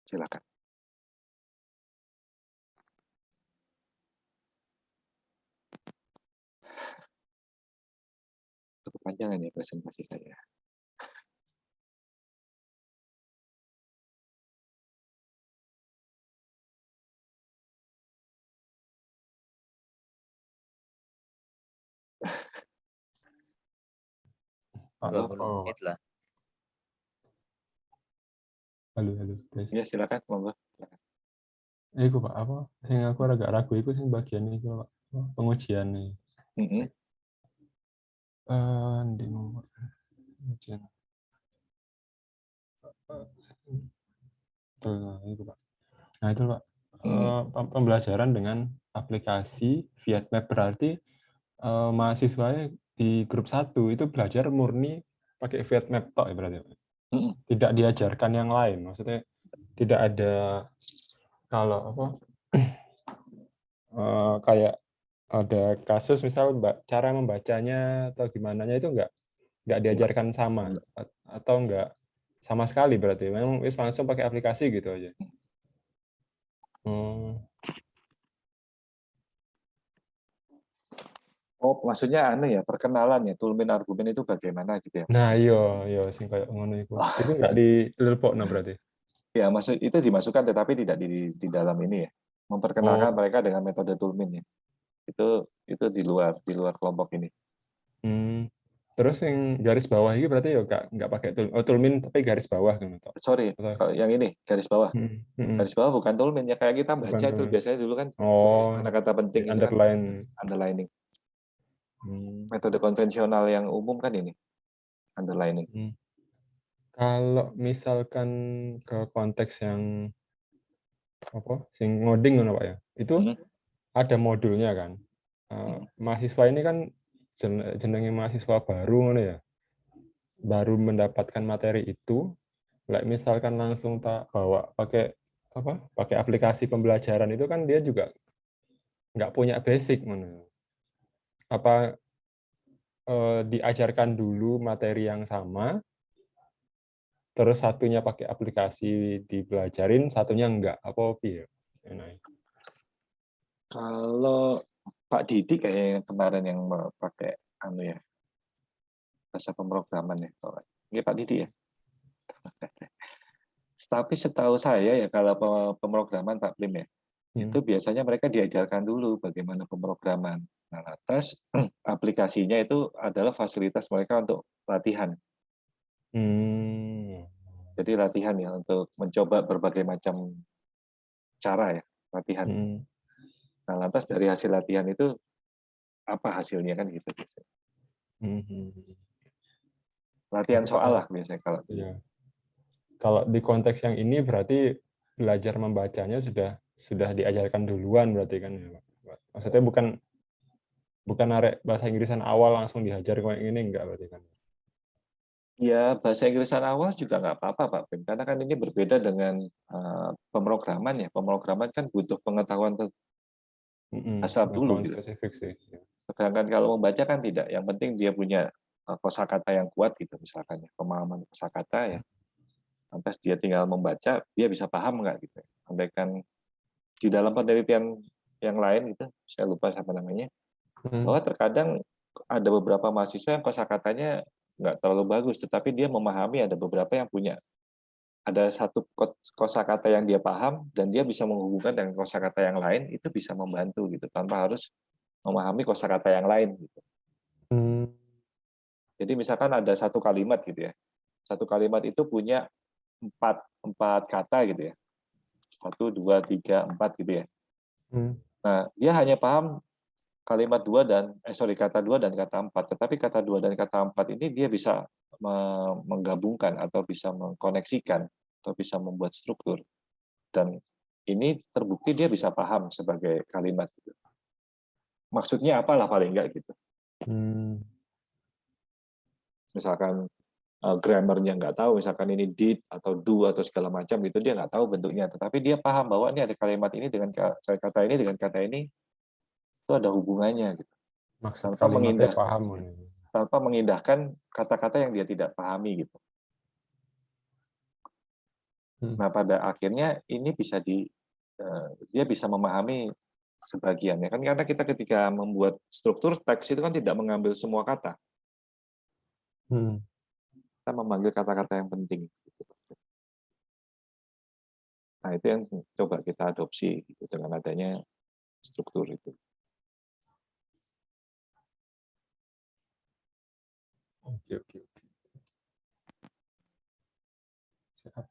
silakan. Cukup panjang ini presentasi saya. Pak, 20 apa, Pak? menit lah. Halo, tes. Ya silakan, monggo. Iku Pak, apa? Sing aku agak ragu iku sing bagian iku Pak. Apa, pengujian nih. Mm-mm. Di nomor pengujian. Nah, itu Pak. Nah, itu Pak. Pembelajaran dengan aplikasi Vietmap berarti mahasiswanya di grup 1 itu belajar murni pakai Vietmap tok ya berarti Pak? Mm-mm. Tidak diajarkan yang lain, maksudnya tidak ada kalau apa kayak ada kasus misal cara membacanya atau gimana itu nggak diajarkan sama atau nggak sama sekali berarti memang wis langsung pakai aplikasi gitu aja. Oh, maksudnya aneh ya, perkenalan ya, Toolmin argumen itu bagaimana gitu ya? Nah, iya sing kayak ngono iku. Itu nggak dilelpokno berarti. Ya, maksud itu dimasukkan tetapi tidak di dalam ini ya. Memperkenalkan mereka dengan metode Toolmin ya. Itu di luar kelompok ini. Terus yang garis bawah ini berarti ya nggak pakai Toolmin tapi garis bawah kan atau? Sorry, kalau yang ini garis bawah. Garis bawah bukan Toolmin ya, kayak kita baca itu biasanya dulu kan kata-kata penting itu underline. Kan underlining. Metode konvensional yang umum kan ini underlining. Kalau misalkan ke konteks yang apa sing ngoding ngono Pak ya, itu ada modulnya kan. Mahasiswa ini kan jenenge mahasiswa baru ngono ya, baru mendapatkan materi itu, misalkan langsung tak bawa pakai aplikasi pembelajaran itu kan dia juga nggak punya basic ngono. Apa diajarkan dulu materi yang sama, terus satunya pakai aplikasi dipelajarin, satunya enggak, apa ya? Kalau Pak Didi kayaknya kemarin yang pakai bahasa pemrograman ya. Ini Pak Didi ya. Tapi setahu saya ya kalau pemrograman Pak Plim ya, itu biasanya mereka diajarkan dulu bagaimana pemrograman. Nah, atas aplikasinya itu adalah fasilitas mereka untuk latihan. Jadi latihan ya untuk mencoba berbagai macam cara ya latihan. Nah, lantas dari hasil latihan itu apa hasilnya kan gitu biasanya. Latihan soal lah biasanya kalau. Iya. Kalau di konteks yang ini berarti belajar membacanya sudah diajarkan duluan berarti kan ya, Pak. Maksudnya bukan arek bahasa Inggrisan awal langsung dihajar kayak ini enggak berarti kan. Ya, bahasa Inggrisan awal juga nggak apa-apa, Pak Pim. Karena kan ini berbeda dengan pemrograman ya. Pemrograman kan butuh pengetahuan asal dulu gitu. Spesifik sih. Sedangkan kalau membaca kan tidak. Yang penting dia punya kosakata yang kuat gitu misalkan ya. Pemahaman kosakata ya. Lantas dia tinggal membaca, dia bisa paham nggak gitu. Andaikan di dalam penelitian yang lain gitu, saya lupa siapa namanya, bahwa terkadang ada beberapa mahasiswa yang kosakatanya nggak terlalu bagus, tetapi dia memahami ada beberapa yang punya. Ada satu kosakata yang dia paham, dan dia bisa menghubungkan dengan kosakata yang lain, itu bisa membantu gitu, tanpa harus memahami kosakata yang lain. Gitu. Jadi misalkan ada satu kalimat gitu ya, satu kalimat itu punya empat kata gitu ya, 1, 2, 3, 4 gitu ya. Nah, dia hanya paham kalimat kata 2 dan kata 4, tetapi kata 2 dan kata 4 ini dia bisa menggabungkan atau bisa mengkoneksikan atau bisa membuat struktur. Dan ini terbukti dia bisa paham sebagai kalimat gitu. Maksudnya apalah paling enggak gitu. Misalkan grammarnya nggak tahu, misalkan ini did atau do atau segala macam itu dia nggak tahu bentuknya, tetapi dia paham bahwa ini ada kalimat ini dengan kata ini dengan kata ini itu ada hubungannya gitu. Maksud kalimatnya paham. Tanpa mengindahkan kata-kata yang dia tidak pahami gitu. Nah pada akhirnya ini bisa dia bisa memahami sebagian ya kan, karena kita ketika membuat struktur teks itu kan tidak mengambil semua kata. Kita memanggil kata-kata yang penting. Nah itu yang coba kita adopsi gitu, dengan adanya struktur itu. Oke. Siap.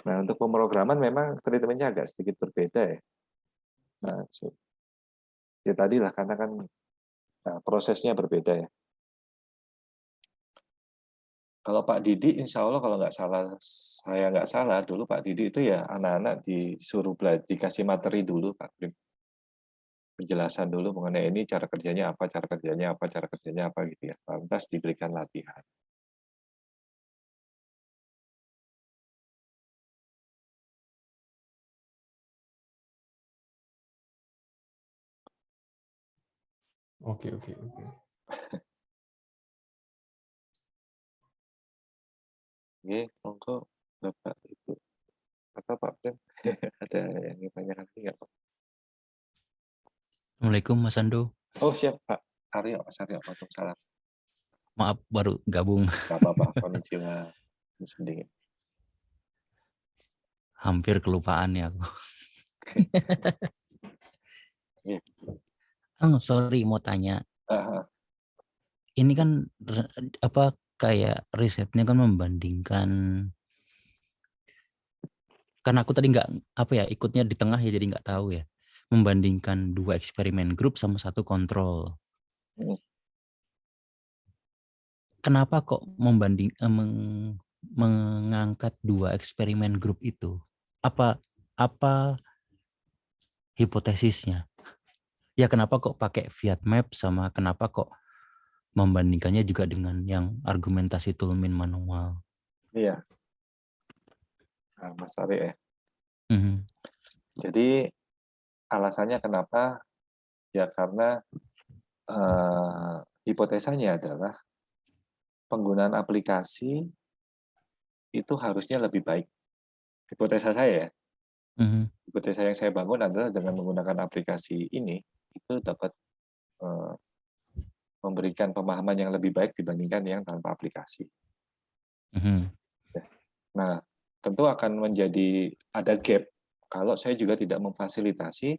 Nah, untuk pemrograman memang treatmentnya agak sedikit berbeda ya. Nah, ya tadi lah karena kan prosesnya berbeda ya. Kalau Pak Didi, insya Allah kalau saya nggak salah dulu Pak Didi itu ya anak-anak disuruh dikasih materi dulu Pak Prim. Penjelasan dulu mengenai ini cara kerjanya apa gitu ya. Lantas diberikan latihan. Oke. Oke, monggo Bapak Ibu. Apa Pak Prim? Ada yang ditanyakan nggak Pak? Assalamualaikum Mas Ando. Oh siap Pak Aryo, Mas Aryo, waalaikumsalam. Maaf baru gabung. Nggak apa-apa, konnichiwa. Sendiri. Hampir kelupaan ya aku. Iya. Sorry mau tanya. Aha. Ini kan kayak risetnya kan membandingkan, karena aku tadi ikutnya di tengah ya, jadi nggak tahu ya. Membandingkan 2 eksperimen grup sama 1 kontrol. Kenapa kok mengangkat 2 eksperimen grup itu? Apa hipotesisnya? Ya kenapa kok pakai fiat map, sama kenapa kok membandingkannya juga dengan yang argumentasi Toulmin manual? Iya. Nah, Mas Aryo ya. Mm-hmm. Jadi alasannya kenapa? Ya karena hipotesanya adalah penggunaan aplikasi itu harusnya lebih baik. Hipotesa saya ya. Mm-hmm. Hipotesa yang saya bangun adalah dengan menggunakan aplikasi ini itu dapat memberikan pemahaman yang lebih baik dibandingkan yang tanpa aplikasi. Mm-hmm. Nah, tentu akan menjadi ada gap kalau saya juga tidak memfasilitasi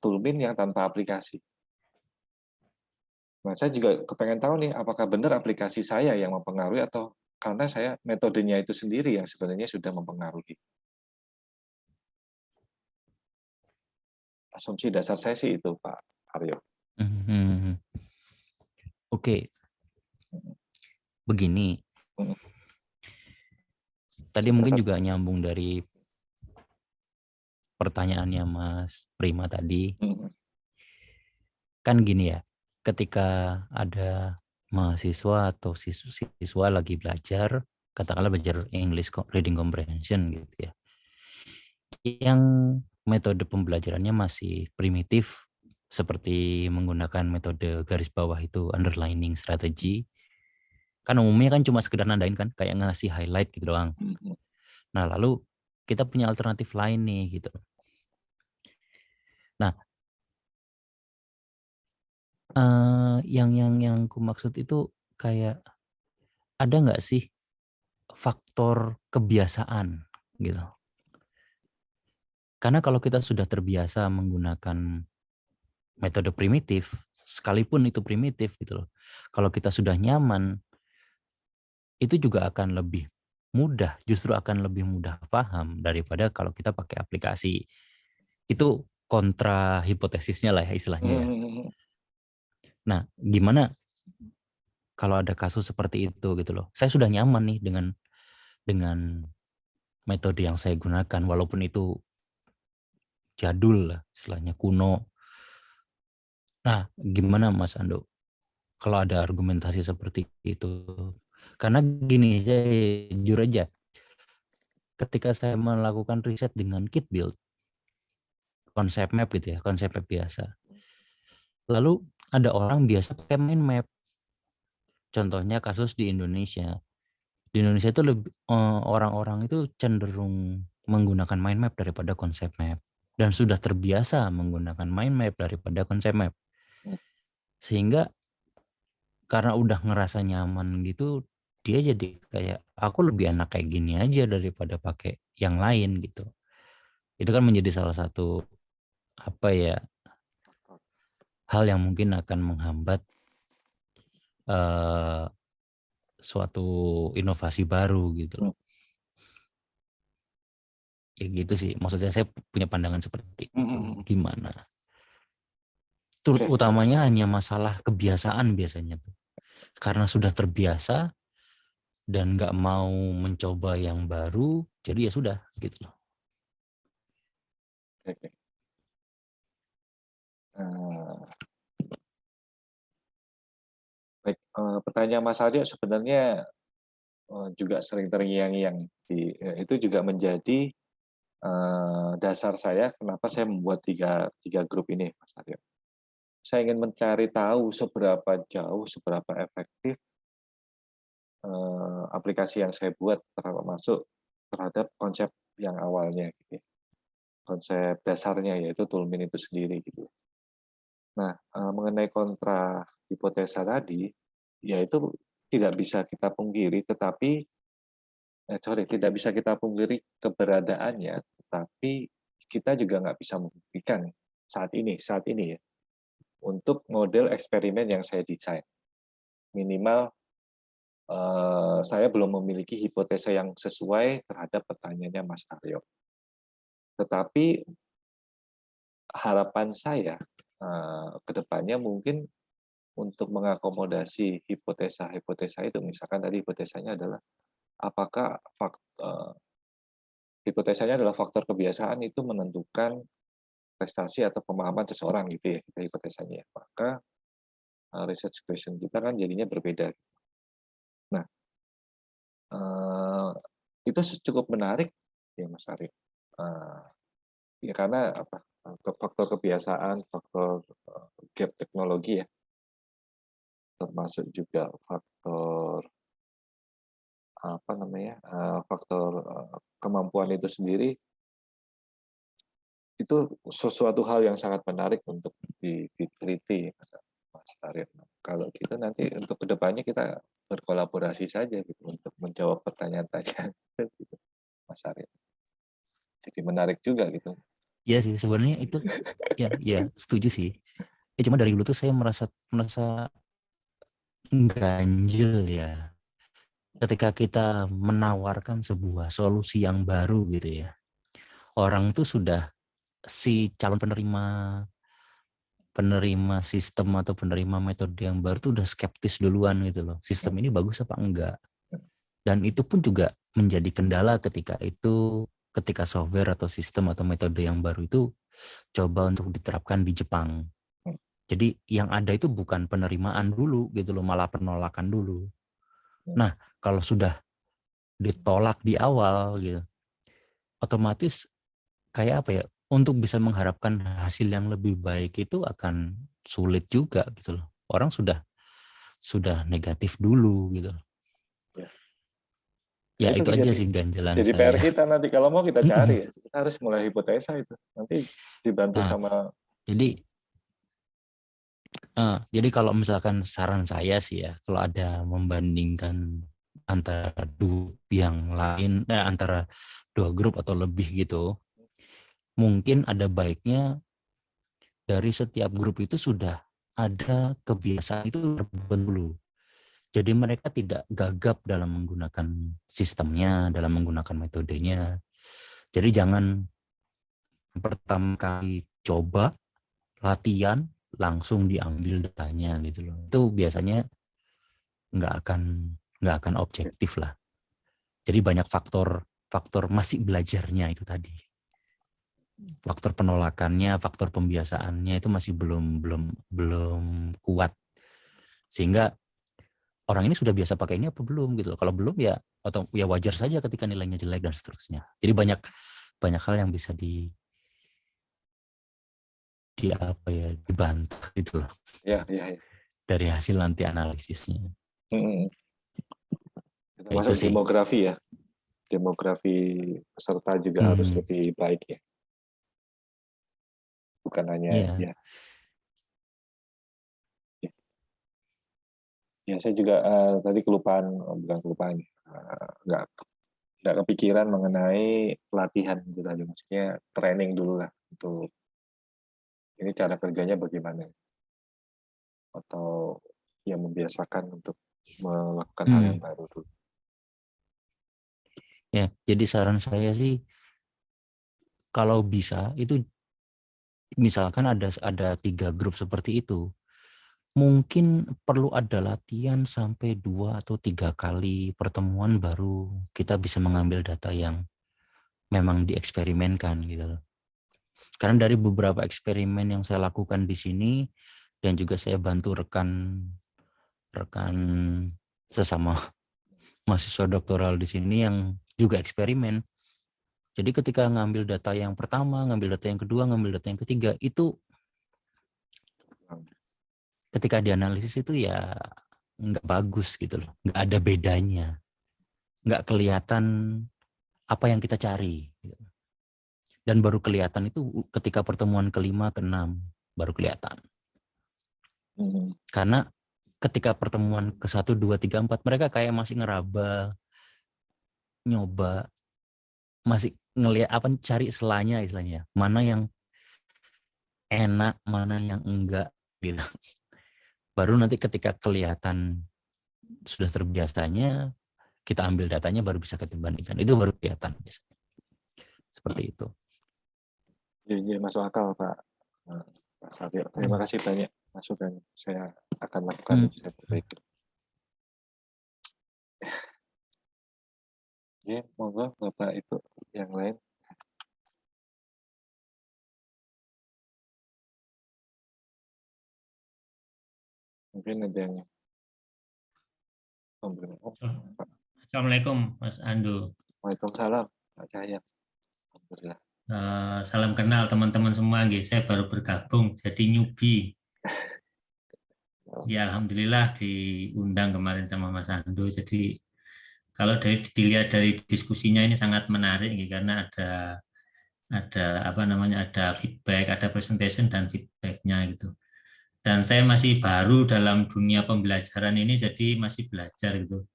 Toulmin yang tanpa aplikasi. Nah, saya juga kepengen tahu nih, apakah benar aplikasi saya yang mempengaruhi atau karena saya metodenya itu sendiri yang sebenarnya sudah mempengaruhi. Asumsi dasar saya sih itu, Pak Aryo. Mm-hmm. Oke. Begini. Tadi mungkin juga nyambung dari pertanyaannya Mas Prima tadi. Kan gini ya, ketika ada mahasiswa atau siswa lagi belajar, katakanlah belajar English reading comprehension gitu ya, yang metode pembelajarannya masih primitif, seperti menggunakan metode garis bawah itu, underlining strategy, kan umumnya kan cuma sekedar nandain kan, kayak ngasih highlight gitu doang. Nah lalu kita punya alternatif lain nih gitu. Nah yang ku maksud itu kayak ada nggak sih faktor kebiasaan gitu? Karena kalau kita sudah terbiasa menggunakan metode primitif, sekalipun itu primitif gitu loh, kalau kita sudah nyaman, itu juga akan lebih mudah, justru akan lebih mudah paham daripada kalau kita pakai aplikasi. Itu kontra hipotesisnya lah ya istilahnya ya. Nah, gimana kalau ada kasus seperti itu gitu loh? Saya sudah nyaman nih dengan metode yang saya gunakan, walaupun itu jadul lah, istilahnya kuno. Nah, gimana Mas Ando kalau ada argumentasi seperti itu? Karena gini, saya jujur aja, ketika saya melakukan riset dengan kit build, konsep map gitu ya, konsep map biasa. Lalu ada orang biasa pakai mind map. Contohnya kasus di Indonesia. Di Indonesia itu orang-orang itu cenderung menggunakan mind map daripada konsep map, dan sudah terbiasa menggunakan mind map daripada konsep map, sehingga karena udah ngerasa nyaman gitu, dia jadi kayak aku lebih enak kayak gini aja daripada pakai yang lain gitu. Itu kan menjadi salah satu hal yang mungkin akan menghambat suatu inovasi baru gitu loh. Ya gitu sih, maksudnya saya punya pandangan seperti itu. Gimana? Utamanya hanya masalah kebiasaan biasanya tuh. Karena sudah terbiasa dan nggak mau mencoba yang baru, jadi ya sudah gitu loh. Oke. Baik, pertanyaan Mas Aryo sebenarnya juga sering terngiang-ngiang. Itu juga menjadi dasar saya kenapa saya membuat tiga grup ini, Mas Aryo. Saya ingin mencari tahu seberapa jauh, seberapa efektif aplikasi yang saya buat termasuk terhadap konsep yang awalnya, gitu ya. Konsep dasarnya yaitu toolmin itu sendiri, gitu. Nah, mengenai kontra hipotesa tadi, yaitu tidak bisa kita pungkiri, tetapi tidak bisa kita pungkiri keberadaannya, tetapi kita juga nggak bisa membuktikan saat ini ya, untuk model eksperimen yang saya desain. Minimal saya belum memiliki hipotesa yang sesuai terhadap pertanyaannya Mas Aryo. Tetapi harapan saya ke depannya mungkin untuk mengakomodasi hipotesa-hipotesa itu, misalkan tadi hipotesanya adalah apakah hipotesanya adalah faktor kebiasaan itu menentukan prestasi atau pemahaman seseorang, gitu ya, kita hipotesanya. Maka research question kita kan jadinya berbeda. Nah, itu cukup menarik ya Mas Aryo. Ya karena faktor kebiasaan, faktor gap teknologi ya, termasuk juga faktor faktor kemampuan itu sendiri, itu sesuatu hal yang sangat menarik untuk diteliti, Mas Aryo. Kalau gitu nanti untuk kedepannya kita berkolaborasi saja gitu untuk menjawab pertanyaan-pertanyaan gitu, Mas Aryo. Jadi menarik juga gitu. Iya sih sebenarnya itu ya setuju sih. Cuma dari dulu tuh saya merasa ganjil ya. Ketika kita menawarkan sebuah solusi yang baru gitu ya. Orang tuh sudah si calon penerima sistem atau penerima metode yang baru tuh udah skeptis duluan gitu loh. Sistem ini bagus apa enggak? Dan itu pun juga menjadi kendala ketika software atau sistem atau metode yang baru itu coba untuk diterapkan di Jepang. Jadi yang ada itu bukan penerimaan dulu gitu loh, malah penolakan dulu. Nah, kalau sudah ditolak di awal gitu, otomatis kayak apa ya? Untuk bisa mengharapkan hasil yang lebih baik itu akan sulit juga gitu loh. Orang sudah negatif dulu gitu. Ya itu aja sih ganjalan jadi saya. PR kita nanti kalau mau kita cari ya, kita harus mulai hipotesa itu. Nanti dibantu sama. Jadi kalau misalkan saran saya sih ya, kalau ada membandingkan antara antara dua grup atau lebih gitu, mungkin ada baiknya dari setiap grup itu sudah ada kebiasaan itu terbentuk dulu. Jadi mereka tidak gagap dalam menggunakan sistemnya, dalam menggunakan metodenya. Jadi jangan pertama kali coba latihan langsung diambil datanya gitu loh. Itu biasanya nggak akan objektif lah. Jadi banyak faktor masih belajarnya itu tadi. Faktor penolakannya, faktor pembiasaannya itu masih belum kuat. Sehingga orang ini sudah biasa pakai ini apa belum gitu. Kalau belum ya atau ya wajar saja ketika nilainya jelek dan seterusnya. Jadi banyak hal yang bisa dibantah gitu loh. Ya. Dari hasil nanti analisisnya. Termasuk demografi ya. Demografi peserta juga harus lebih baik ya. Bukan hanya ya saya juga tadi nggak kepikiran mengenai pelatihan gitu tadi, maksudnya training dulu lah untuk ini cara kerjanya bagaimana, atau ya membiasakan untuk melakukan hal yang baru dulu. Ya, jadi saran saya sih kalau bisa itu misalkan ada 3 grup seperti itu, mungkin perlu ada latihan sampai 2 atau 3 kali pertemuan baru kita bisa mengambil data yang memang dieksperimenkan gitu loh. Karena dari beberapa eksperimen yang saya lakukan di sini dan juga saya bantu rekan sesama mahasiswa doktoral di sini yang juga eksperimen. Jadi ketika ngambil data yang pertama, ngambil data yang kedua, ngambil data yang ketiga, itu ketika dianalisis itu ya nggak bagus gitu loh. Nggak ada bedanya. Nggak kelihatan apa yang kita cari. Dan baru kelihatan itu ketika pertemuan kelima, keenam, baru kelihatan. Karena ketika pertemuan ke-1, 2, 3, 4, mereka kayak masih ngeraba, nyoba, masih ngelihat apa, cari selanya istilahnya. Mana yang enak, mana yang enggak gitu. Baru nanti ketika kelihatan sudah terbiasanya, kita ambil datanya baru bisa kita bandingkan. Itu baru kelihatan biasanya. Seperti itu. Iya, masuk akal Pak Satrio. Terima kasih banyak masukan. Saya akan lakukan riset berikut. Ya, monggo Bapak Ibu yang lain. Mungkin ada yang Assalamualaikum Mas Ando. Waalaikumsalam Pak Cahya. Alhamdulillah. Salam kenal teman-teman semua. Saya baru bergabung jadi newbie. Ya alhamdulillah diundang kemarin sama Mas Ando. Jadi kalau dilihat dari diskusinya ini sangat menarik karena ada feedback, ada presentation dan feedbacknya gitu. Dan saya masih baru dalam dunia pembelajaran ini, jadi masih belajar gitu.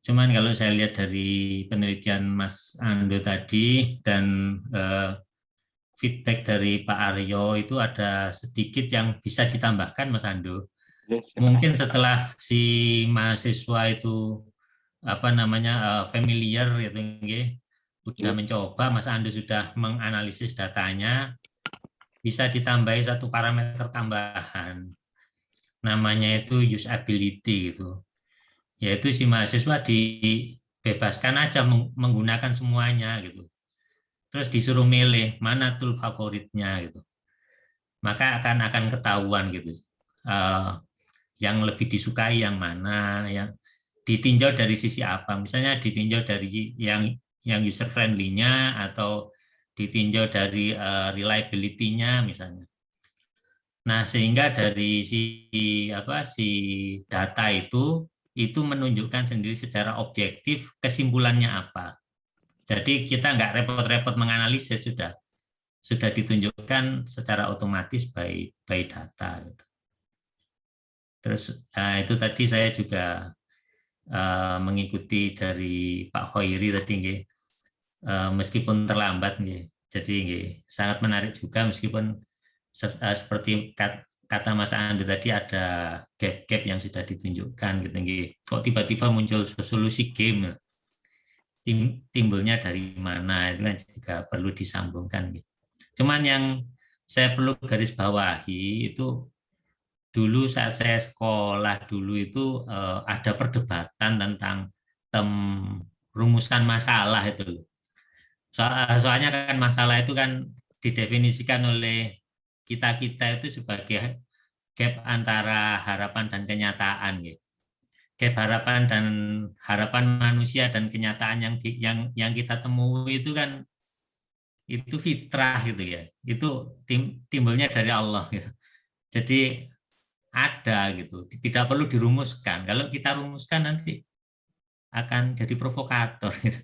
Cuman kalau saya lihat dari penelitian Mas Ando tadi dan feedback dari Pak Aryo itu ada sedikit yang bisa ditambahkan Mas Ando. Mungkin setelah si mahasiswa itu familiar gitu, sudah mencoba, Mas Ando sudah menganalisis datanya, bisa ditambahi satu parameter tambahan, namanya itu usability gitu. Yaitu si mahasiswa dibebaskan aja menggunakan semuanya gitu. Terus disuruh milih mana tool favoritnya gitu. Maka akan ketahuan gitu. Yang lebih disukai yang mana, yang ditinjau dari sisi apa. Misalnya ditinjau dari yang user friendly-nya atau ditinjau dari reliability-nya misalnya. Nah, sehingga dari si data itu menunjukkan sendiri secara objektif kesimpulannya apa. Jadi kita nggak repot-repot menganalisis, sudah ditunjukkan secara otomatis by data. Terus itu tadi saya juga mengikuti dari Pak Hoiri tadi, meskipun terlambat, jadi sangat menarik juga meskipun seperti kata Mas Andi tadi ada gap-gap yang sudah ditunjukkan gitu. Kok tiba-tiba muncul solusi game, timbulnya dari mana, itu kan juga perlu disambungkan. Cuman yang saya perlu garis bawahi itu dulu saat saya sekolah dulu itu ada perdebatan tentang rumuskan masalah itu. Soalnya kan masalah itu kan didefinisikan oleh kita itu sebagai gap antara harapan dan kenyataan, gitu. Gap harapan dan harapan manusia dan kenyataan yang kita temui itu kan itu fitrah gitu ya. Itu timbulnya dari Allah gitu. Jadi ada gitu, tidak perlu dirumuskan. Kalau kita rumuskan nanti akan jadi provokator gitu.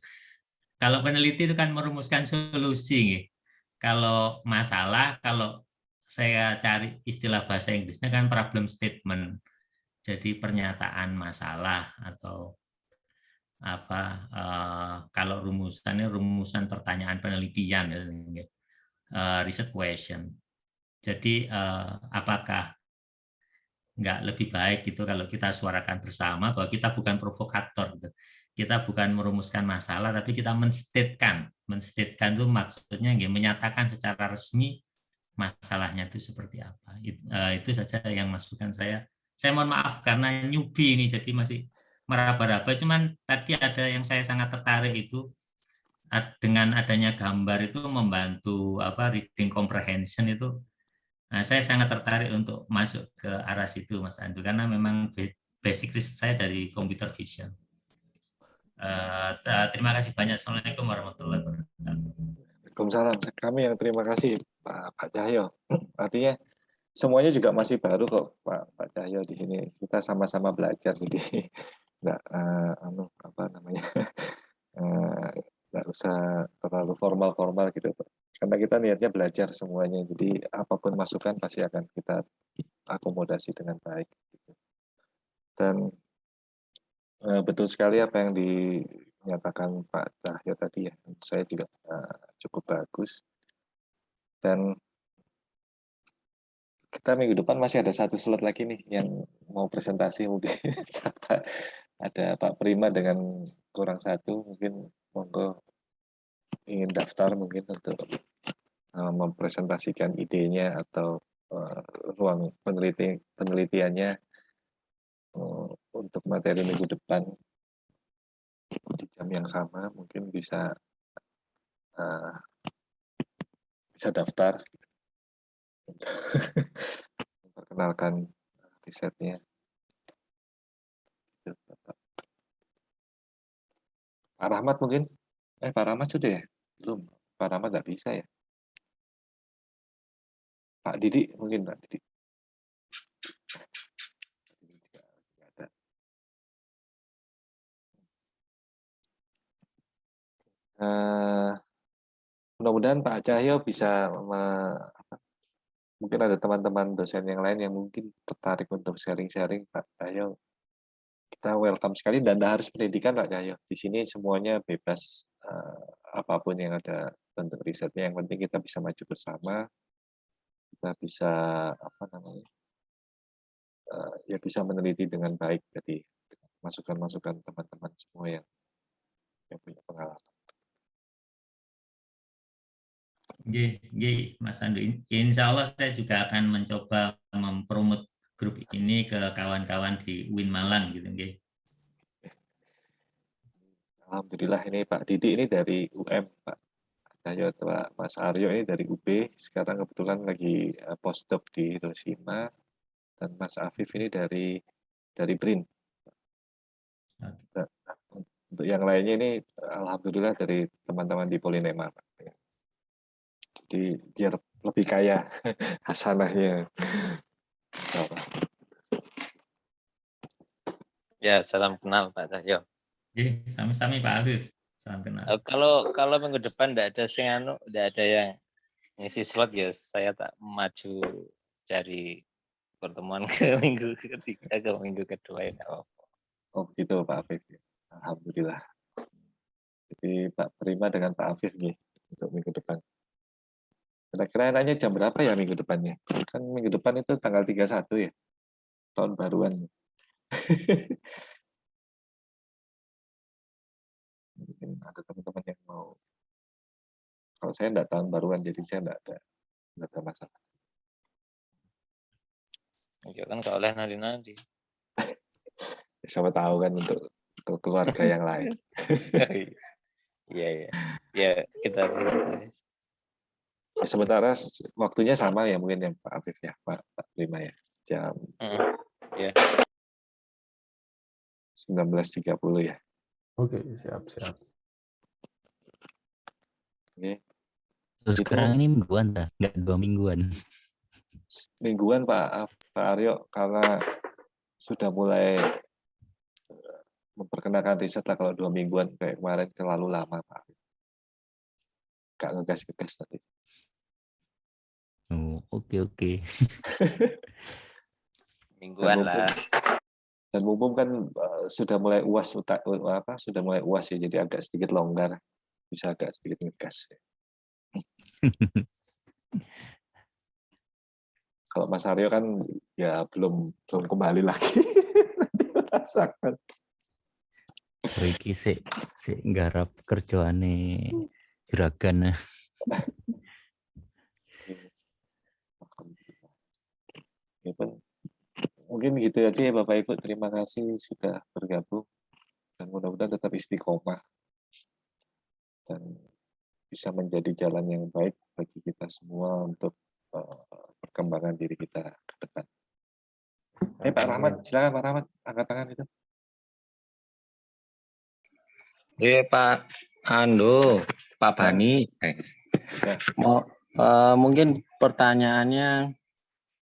Kalau peneliti itu kan merumuskan solusi gitu. Kalau masalah, kalau saya cari istilah bahasa Inggrisnya kan problem statement. Jadi pernyataan masalah atau kalau rumusannya rumusan pertanyaan penelitian, research question. Jadi apakah nggak lebih baik gitu kalau kita suarakan bersama bahwa kita bukan provokator gitu. Kita bukan merumuskan masalah, tapi kita menstatekan. Menstatekan itu maksudnya menyatakan secara resmi masalahnya itu seperti apa. Itu saja yang masukan saya. Saya mohon maaf karena newbie ini, jadi masih meraba-raba. Cuman tadi ada yang saya sangat tertarik itu, dengan adanya gambar itu membantu reading comprehension itu. Nah, saya sangat tertarik untuk masuk ke arah situ, Mas Andu, karena memang basic riset saya dari computer vision. Terima kasih banyak. Assalamualaikum warahmatullahi wabarakatuh. Waalaikumsalam. Kami yang terima kasih Pak Cahyo. Artinya semuanya juga masih baru kok Pak Cahyo di sini. Kita sama-sama belajar, jadi nggak nggak usah terlalu formal gitu. Karena kita niatnya belajar semuanya. Jadi apapun masukan pasti akan kita akomodasi dengan baik. Dan betul sekali apa yang dinyatakan Pak Cahyo tadi ya. Saya juga cukup bagus. Dan kita minggu depan masih ada satu slot lagi nih yang mau presentasi mungkin. Ada Pak Prima dengan kurang satu, mungkin monggo ingin daftar mungkin untuk mempresentasikan idenya atau ruang penelitiannya untuk materi minggu depan di jam yang sama, mungkin bisa daftar memperkenalkan risetnya. Pak Rahmat mungkin? Pak Rahmat sudah ya? Belum. Pak Rahmat nggak bisa ya? Pak Didi mungkin, Pak Didi. Mudah-mudahan Pak Cahyo bisa mungkin ada teman-teman dosen yang lain yang mungkin tertarik untuk sharing-sharing. Pak Cahyo, kita welcome sekali, dan harus pendidikan Pak Cahyo. Di sini semuanya bebas, apapun yang ada bentuk risetnya, yang penting kita bisa maju bersama, kita bisa ya bisa meneliti dengan baik. Jadi masukan-masukan teman-teman semua yang punya pengalaman. Mas Andu, insya Allah saya juga akan mencoba mempromot grup ini ke kawan-kawan di UIN Malang gitu. Alhamdulillah, ini Pak Didi ini dari UM, Pak Cahyo, Pak Mas Aryo ini dari UB, sekarang kebetulan lagi postdoc di Hiroshima, dan Mas Afif ini dari BRIN. Nah, untuk yang lainnya ini alhamdulillah dari teman-teman di Polinema, Pak. Jadi biar lebih kaya hasanahnya. Ya, salam kenal Pak Cahyo. Sami-sami Pak Afif. Salam kenal. Kalau minggu depan tidak ada yang ngisi slot ya, saya tak maju dari pertemuan ke minggu ketiga ke minggu kedua ya. Oh gitu Pak Afif. Alhamdulillah. Jadi Pak Prima dengan Pak Afif nih untuk minggu depan. Kira-kira enaknya jam berapa ya minggu depannya? Kan minggu depan itu tanggal 31 ya, tahun baruan. Mungkin ada teman-teman yang mau. Kalau saya enggak tahun baruan, jadi saya enggak ada masalah. Ya kan nggak oleh nadi-nadi. Siapa tahu kan untuk keluarga yang lain. Iya. Ya kita. Sementara waktunya sama ya mungkin yang Pak Afif ya, Pak Prima ya, jam 19.30 ya. Oke, siap. Oke. Terus sekarang ini mingguan dah, nggak 2 mingguan. Mingguan Pak Aryo, karena sudah mulai memperkenalkan riset lah. Kalau 2 mingguan kayak kemarin terlalu lama Pak. Gak ngegas tadi. Oh, oke. Mingguan lah. Dan umum kan sudah mulai UAS ya, jadi agak sedikit longgar, bisa agak sedikit ngegas. Kalau Mas Aryo kan ya belum kembali lagi. Nanti merasakan. Riki sih nggarap kerjaane juragan. Gitu. Mungkin gitu aja ya Bapak Ibu. Terima kasih sudah bergabung dan mudah-mudahan tetap istiqomah dan bisa menjadi jalan yang baik bagi kita semua untuk perkembangan diri kita ke depan. Pak Rahmat, silakan Pak Rahmat, angkat tangan itu. Pak Pak Bani. Mungkin pertanyaannya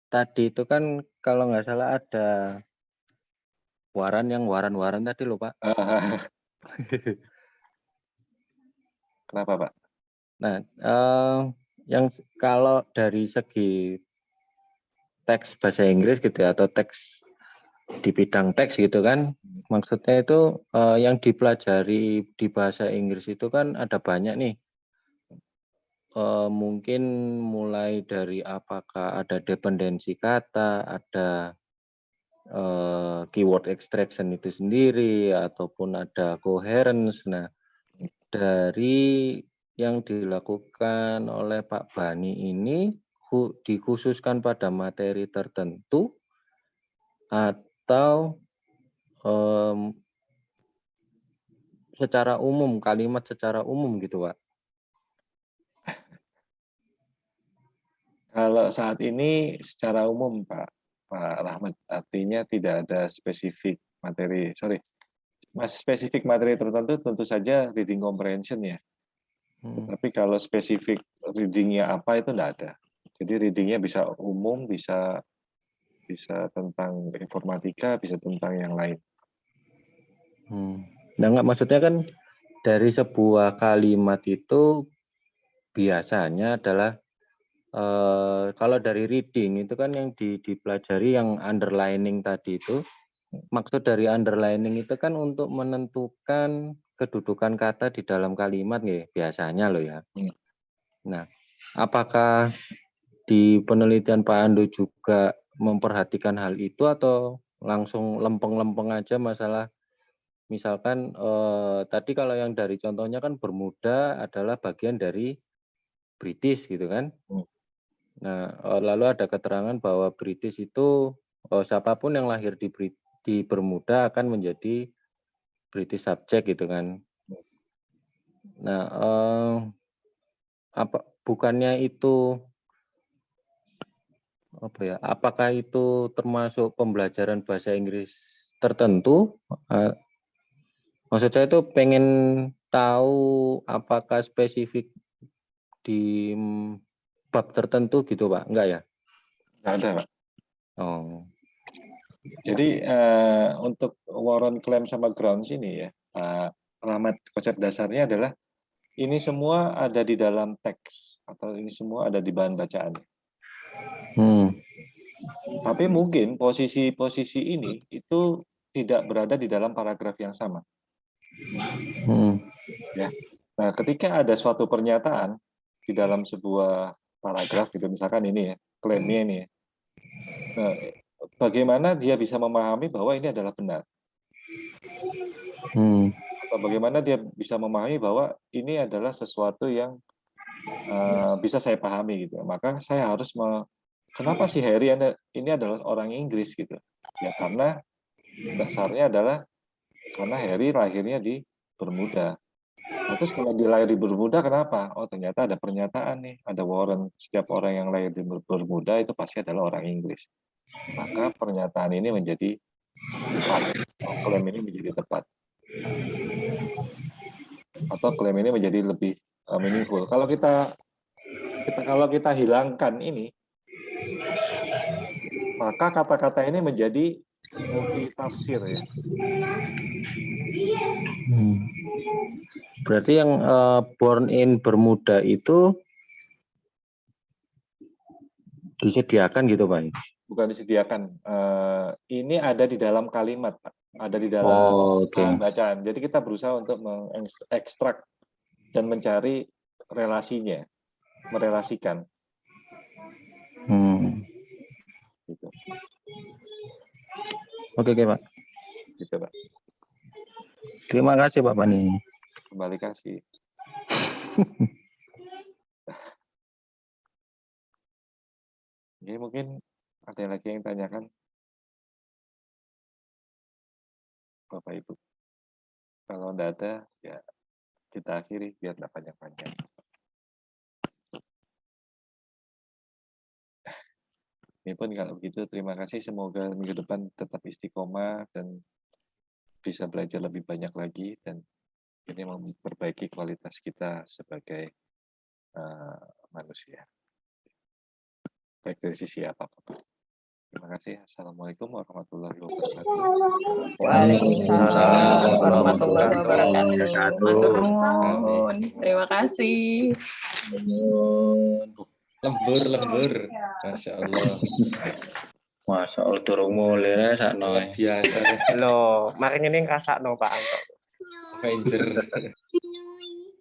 tadi itu kan kalau nggak salah ada yang waran tadi loh Pak. Kenapa Pak? Nah, yang kalau dari segi teks bahasa Inggris gitu ya, atau teks di bidang teks gitu kan, maksudnya itu yang dipelajari di bahasa Inggris itu kan ada banyak nih. Mungkin mulai dari apakah ada dependensi kata, ada keyword extraction itu sendiri, ataupun ada coherence. Nah, dari yang dilakukan oleh Pak Bani ini dikhususkan pada materi tertentu atau secara umum, kalimat secara umum gitu Pak? Kalau saat ini secara umum Pak Rahmat, artinya tidak ada spesifik materi, spesifik materi tertentu tentu saja reading comprehension ya. Tapi kalau spesifik readingnya apa itu enggak ada. Jadi readingnya bisa umum, bisa tentang informatika, bisa tentang yang lain. Nah, enggak, maksudnya kan dari sebuah kalimat itu biasanya adalah kalau dari reading itu kan yang dipelajari yang underlining tadi itu, maksud dari underlining itu kan untuk menentukan kedudukan kata di dalam kalimat ya, biasanya loh ya. Nah, apakah di penelitian Pak Ando juga memperhatikan hal itu atau langsung lempeng-lempeng aja masalah misalkan tadi kalau yang dari contohnya kan Bermuda adalah bagian dari British gitu kan. Nah, lalu ada keterangan bahwa British itu siapapun yang lahir di Bermuda akan menjadi British subject gitu kan. Nah, bukannya itu apa ya? Apakah itu termasuk pembelajaran bahasa Inggris tertentu? Maksud saya itu pengen tahu apakah spesifik di bab tertentu gitu Pak? Enggak ya? Enggak ada Pak. Oh. Jadi untuk Warren Claim sama Grounds ini ya, Rahmat, konsep dasarnya adalah ini semua ada di dalam teks atau ini semua ada di bahan bacaan. Tapi mungkin posisi ini itu tidak berada di dalam paragraf yang sama. Ya. Nah, ketika ada suatu pernyataan di dalam sebuah paragraf, gitu misalkan ini ya, klaimnya ini ya. Nah, bagaimana dia bisa memahami bahwa ini adalah benar? Atau bagaimana dia bisa memahami bahwa ini adalah sesuatu yang bisa saya pahami gitu. Maka saya harus kenapa sih Harry ini adalah orang Inggris gitu? Ya karena dasarnya adalah karena Harry lahirnya di Bermuda. Nah, terus kalau dia lahir di Bermuda kenapa? Oh ternyata ada pernyataan nih, ada Warren, setiap orang yang lahir di Bermuda itu pasti adalah orang Inggris. Maka pernyataan ini menjadi tepat, klaim ini menjadi tepat, atau klaim ini menjadi lebih meaningful. Kalau kita hilangkan ini, maka kata-kata ini menjadi multi tafsir ya. Berarti yang born in Bermuda itu disediakan gitu Pak? Bukan disediakan. Ini ada di dalam kalimat, Pak. Ada di dalam bahan bacaan. Jadi kita berusaha untuk mengekstrak dan mencari relasinya, merelasikan. Gitu. Oke, Pak. Gitu, Pak. Terima kasih Pak Pani. Kembali kasih. Oke, mungkin ada lagi yang tanyakan, Bapak Ibu. Kalau enggak ada, ya kita akhiri biar enggak panjang-panjang. Ini pun kalau begitu, terima kasih. Semoga minggu depan tetap istiqomah dan bisa belajar lebih banyak lagi, dan ini memperbaiki kualitas kita sebagai manusia. Baik dari sisi apa-apa. Terima kasih. Assalamualaikum warahmatullahi wabarakatuh. Waalaikumsalam warahmatullahi wabarakatuh. Matur nuwun. Terima kasih. Lembur. Masya Allah. Masya Allah, durung mulai sakno. Luar biasa. Loh, mari ini ngrasakno Pak Anto. Avenger.